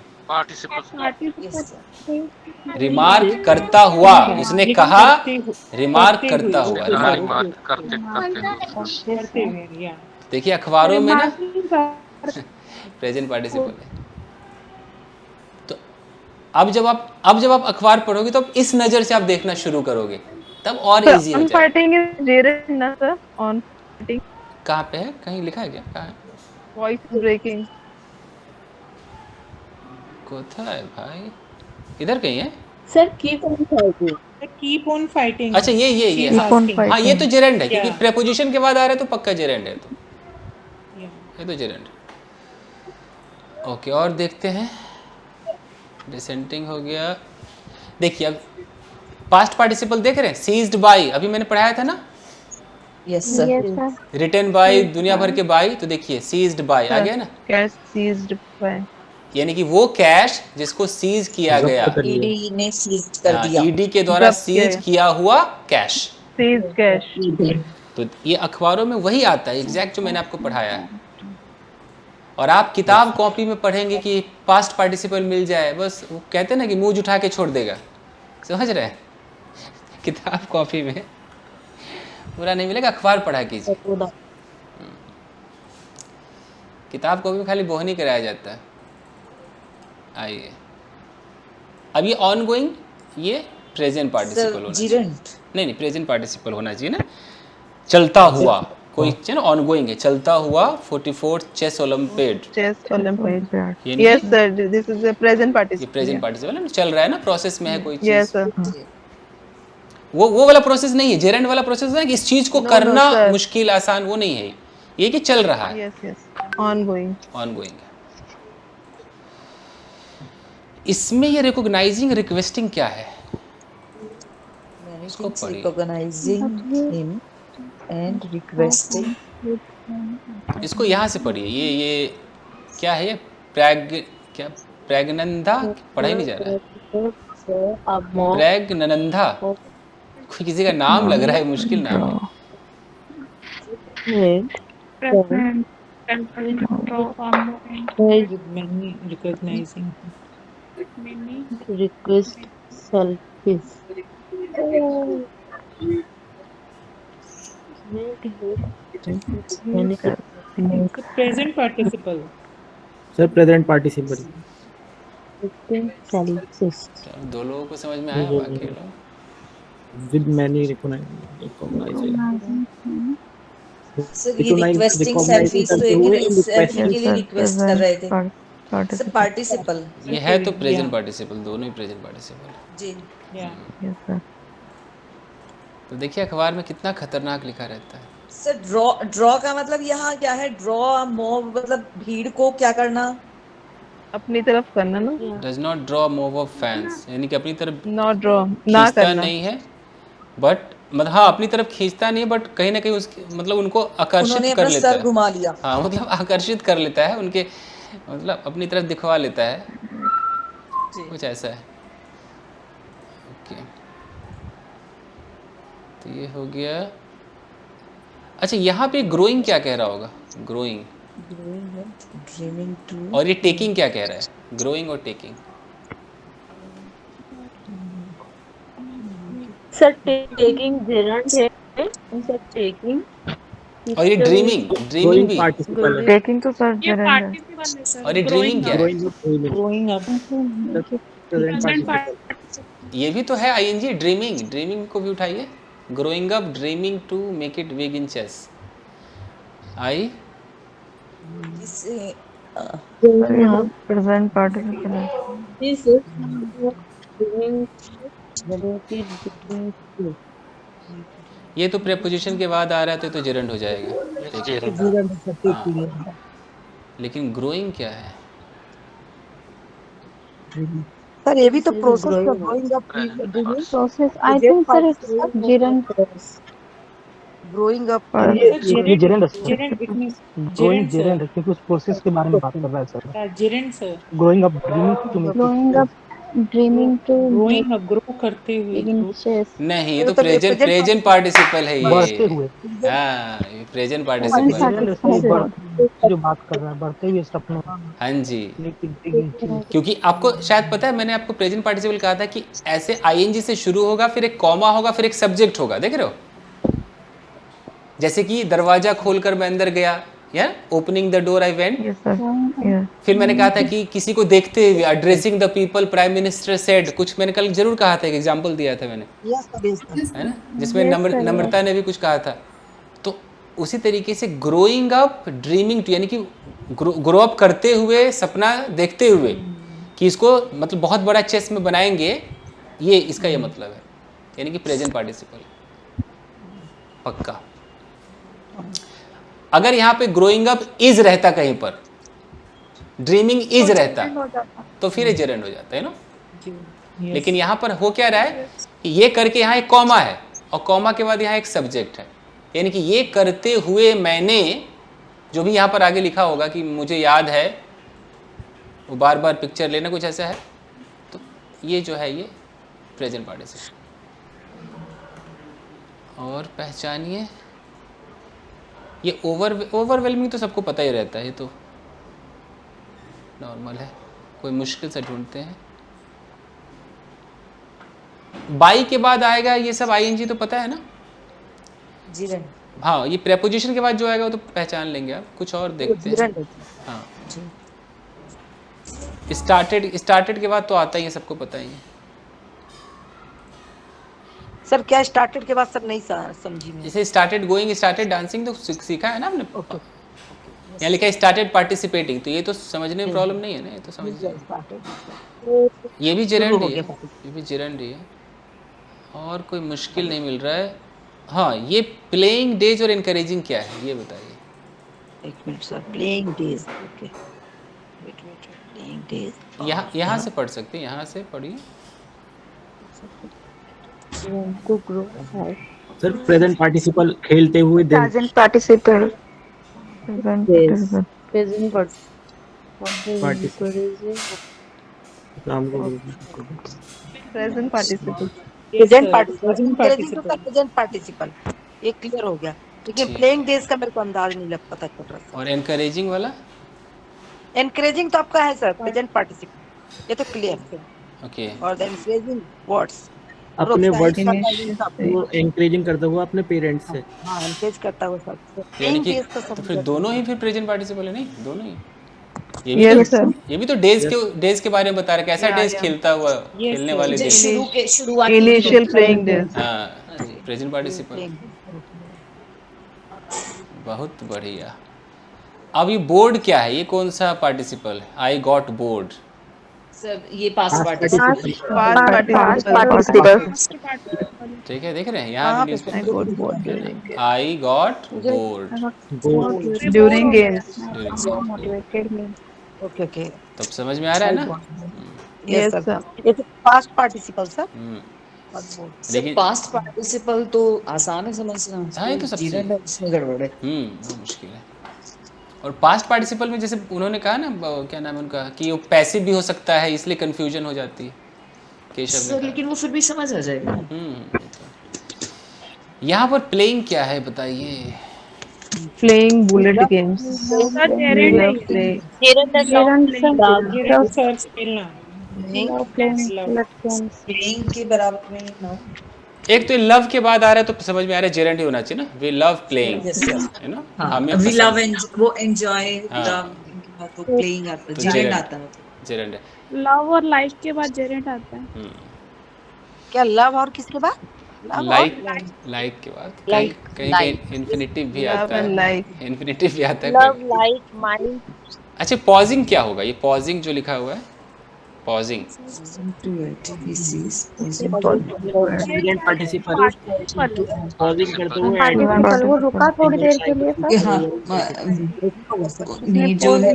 रिमार्क करता हुआ, उसने कहा रिमार्क करता हुआ, रिमार्क करते हुए, या। देखिए अखबारों में ना प्रेजेंट पार्टिसिपल है। तो अब जब आप अखबार पढ़ोगे तो आप इस नज़र से आप देखना शुरू करोगे, तब और इजी हो जाएगा। फाइटिंग इज जेरेंड ना सर, ऑन फाइटिंग कहाँ पे है, कहीं लिखा है क्या, कहाँ है? वॉइस ब्रेकिंग कोथा है भाई, इधर कहीं है sir. Keep on fighting, keep on fighting. अच्छा ये हाँ ये तो जेरेंड है, क्योंकि प्रेपोजिशन के बाद आ रहा है तो पक्का जेरेंड है, तो ये तो जेरेंड। ओके, और देखते हैं। डिसेंटिंग हो गया। देखिए अब पास्ट पार्टिसिपल देख रहे हैं, सीज्ड बाय, अभी मैंने पढ़ाया था ना। Yes sir. रिटन बाय, दुनिया भर के बाय, तो देखिए सीज्ड बाय आ गया ना, कैश सीज्ड बाय, यानी कि वो कैश जिसको सीज किया गया, ईडी ने सीज कर दिया, ईडी के द्वारा सीज किया हुआ कैश, सीज कैश। तो ये अखबारों में वही आता है एग्जैक्ट जो मैंने आपको पढ़ाया है। और आप किताब कॉपी में पढ़ेंगे कि पास्ट पार्टिसिपल मिल जाए, बस वो कहते हैं ना कि मुंह उठा के छोड़ देगा, समझ रहे हैं? किताब कॉपी में पूरा नहीं मिलेगा, अखबार पढ़ा कीजिए। किताब कॉपी में खाली बोहनी कराया जाता है। आइए, अब ये ऑन गोइंग, ये प्रेजेंट पार्टिसिपल होना चाहिए। नहीं प्रेजेंट पार्टिसिपल होना चाहिए ना। चलता हुआ, कोई चीज ना ऑन गोइंग है, चलता हुआ 44th chess olympiad, yes sir, this is a present participle. ये प्रेजेंट पार्टिसिपल है ना, चल रहा है ना, प्रोसेस में है कोई चीज। Yes sir. वो वाला प्रोसेस नहीं है, जेरेंड वाला प्रोसेस है कि इस चीज को करना मुश्किल आसान, वो नहीं है, ये कि चल रहा है। Yes yes, on going, on going. इसमें ये रिकॉग्नाइजिंग रिक्वेस्टिंग क्या है, इसको पढ़िए। रिकॉग्नाइजिंग हिम एंड रिक्वेस्टिंग, इसको यहाँ से पढ़िए। ये क्या है, ये प्रैग्नंधा पढ़ा ही नहीं जा रहा है, प्रैग्नंधा, कोई किसी का नाम लग रहा है, मुश्किल नाम है। request selfish present participle sir, present participle. दो लोगों को समझ में आया, बाकी लोग विद मैनी रिकॉग्नाइजिंग। सर ये रिक्वेस्टिंग सेल्फीज तो एक सेल्फी के लिए रिक्वेस्ट कर रहे थे सर। पार्टिसिपल ये है तो प्रेजेंट पार्टिसिपल, दोनों ही प्रेजेंट पार्टिसिपल जी। Yes sir. तो देखिए अखबार में कितना खतरनाक लिखा रहता है। सर ड्रॉ का मतलब यहाँ क्या है, ड्रॉ मोव मतलब भीड़ को क्या करना, अपनी तरफ करना ना। Does not draw mauve of fans, यानी कि अपनी तरफ नॉट ड्रॉ ना करना नहीं है, बट मतलब हाँ अपनी तरफ खींचता नहीं है, बट कहीं ना कहीं उसके मतलब उनको आकर्षित कर लेता है, घुमा लिया। हाँ मतलब आकर्षित कर लेता है, उनके मतलब अपनी तरफ दिखवा लेता है, कुछ ऐसा है। ओके, तो ये हो गया। अच्छा, यहाँ पे ग्रोइंग क्या कह रहा होगा? ग्रोइंग। Dreaming to. और ये टेकिंग क्या कह रहा है? ग्रोइंग और टेकिंग। सर टेकिंग जेरंड है, सर टेकिंग। और ये ड्रीमिंग, ड्रीमिंग भी टेकिंग तो सर ये जेरंड है। पार्टिसिपल है सर। और ये ड्रीमिंग क्या है? Growing up. Present participle. ये भी तो है आईएनजी। ड्रीमिंग, ड्रीमिंग को भी उठाइए। Growing up, dreaming to make it big in chess. I present participle है। ये तो प्रेपोजिशन के बाद आ रहा है तो जेरंड हो जाएगा। हाँ। लेकिन ग्रोइंग क्या है? सर ये भी तो प्रोसेस का growing up. Process I think sir it's gerund. Growing up. ये जेरंड है, जेरंड जेरंड है, क्योंकि उस प्रोसेस के बारे में बात कर रहा है sir. Gerund sir. Growing up, growing up, dreaming to growing up, grow करते हुए। नहीं, ये तो प्रेजेंट पार्टिसिपल है बढ़ते ये। हुए। हाँ, ये प्रेजेंट पार्टिसिपल जो बात कर रहा है बढ़ते हुए सपनों। हाँ जी, क्योंकि आपको शायद पता है, मैंने आपको प्रेजेंट पार्टिसिपल कहा था कि ऐसे आईएनजी से शुरू होगा, फिर एक कॉमा होगा, फिर एक सब्जेक्ट होगा। देख रहे हो? जैसे कि दरवाजा खोलकर मैं अंदर गया, या opening the door I went. फिर मैंने कहा था कि किसी को देखते हुए, addressing the people, prime minister said. कुछ मैंने कल जरूर कहा था, एक एग्जांपल दिया था मैंने, है ना, जिसमें नम्रता ने भी कुछ कहा था। तो उसी तरीके से ग्रोइंग अप, ड्रीमिंग टू, यानी कि ग्रो अप करते हुए, सपना देखते हुए कि इसको मतलब बहुत बड़ा चेस में बनाएंगे, ये इसका ये मतलब है, यानी कि प्रेजेंट पार्टिसिपल पक्का। अगर यहाँ पे ग्रोइंग अप इज रहता कहीं पर, ड्रीमिंग इज रहता, तो फिर ये जेरंड हो जाता है ना। लेकिन यहाँ पर हो क्या रहा है, ये करके यहाँ एक कॉमा है, और कॉमा के बाद यहाँ एक सब्जेक्ट है, यानी कि ये करते हुए मैंने, जो भी यहाँ पर आगे लिखा होगा कि मुझे याद है, वो बार बार पिक्चर लेना, कुछ ऐसा है, तो ये जो है ये प्रेजेंट पार्टिसिपल। और पहचानिए, ये ओवरवेलमिंग तो सबको पता ही रहता है, ये तो नॉर्मल है, कोई मुश्किल से ढूंढते हैं। बाई के बाद आएगा ये सब आईएनजी, तो पता है ना जी। हाँ, ये प्रेपोजिशन के बाद जो आएगा वो तो पहचान लेंगे आप। कुछ और देखते हैं। हाँ, स्टार्टेड के बाद तो आता ही है, सबको पता ही है। सर क्या स्टार्टेड के बाद सर नहीं समझी मैं। जैसे स्टार्टेड गोइंग, स्टार्टेड डांसिंग तो सीखा है ना हमने। यहाँ लिखा है स्टार्टेड पार्टिसिपेटिंग, तो ये तो समझने में प्रॉब्लम नहीं है ना, ये तो समझ जाए। ये भी जेरंड ही है, ये भी जेरंड ही है, और कोई मुश्किल नहीं मिल रहा है। हाँ, ये प्लेइंग डेज और एनकरेजिंग क्या है, ये बताइए। एक minute sir, playing days, okay, wait playing days. यहाँ से पढ़ सकते हैं, यहाँ से पढ़िए। सर प्रेजेंट पार्टिसिपल खेलते हुए, प्रेजेंट पार्टिसिपल, प्रेजेंट पार्टिसिपल ये क्लियर हो गया, लेकिन प्लेइंग डेज का मेरे को अंदाज नहीं लग पता चल रहा। और एनकरेजिंग वाला, एनकरेजिंग तो आपका है सर, प्रेजेंट पार्टिसिपल, ये तो क्लियर है। ओके। और एनकरेजिंग वर्ड्स, अपने वर्ड्स को एनकरेजिंग करता हुआ अपने पेरेंट्स से। हाँ, एनकरेज करता हुआ सब, यानी कि तो फिर दोनों ही फिर प्रेजेंट पार्टिसिपल है, नहीं दोनों ही। ये भी तो डेज के बारे में बता रहे, कैसा डेज खेलता हुआ, खेलने वाले डेज, इनिशियल प्लेइंग डेज। हाँ, प्रेजेंट पार्टिसिपल, बहुत बढ़िया। अब ये बोर्ड क्या है, ये कौन सा पार्टिसिपल है? आई गॉट बोर्ड सर, ये पास्ट पार्टिसिपल। ठीक है, देख रहे हैं यहाँ भी newspaper, I got bored during games. Okay okay, तब समझ में आ रहा है ना। यस सर, ये तो पास्ट पार्टिसिपल सर। लेकिन पास्ट पार्टिसिपल तो आसान है समझना। हाँ, ये तो सबसे इसमें गड़बड़ है। बहुत मुश्किल है। और पास्ट पार्टिसिपल में जैसे उन्होंने कहा ना, क्या नाम है उनका, कि वो पैसिव भी हो सकता है, इसलिए कंफ्यूजन हो जाती है केशव ने। लेकिन वो फिर भी समझ आ जाएगा। यहाँ पर प्लेइंग क्या है बताइए? Playing bullet games. प्लेइंग के बराबर में ना। एक तो लव के बाद आ रहा है तो समझ में आ रहा है जेरेंट ही होना चाहिए ना। वी लव प्लेइंग, है ना? हमें वी पसंद- लव वो एंजॉय हाँ। लव तो प्लेइंग आता है, तो जेरेंट आता है। जेरेंट है। लव और लाइक के बाद जेरेंट आता है। क्या लव और किसके बाद? लाइक के बाद कहीं कहीं इन्फिनिटिव भी आता है, इन्फिनिटिव भी आता है लव कहीं। Like mind. अच्छा पॉजिंग क्या होगा? ये पॉजिंग जो लिखा हुआ है, पॉजिंग पार्टिसिपल वो रुका थोड़ी देर के लिए सर। नहीं जो है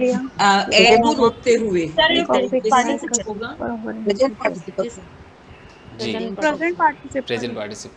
एगो रोकते हुए जी प्रेजेंट पार्टिसिपल। Present participle.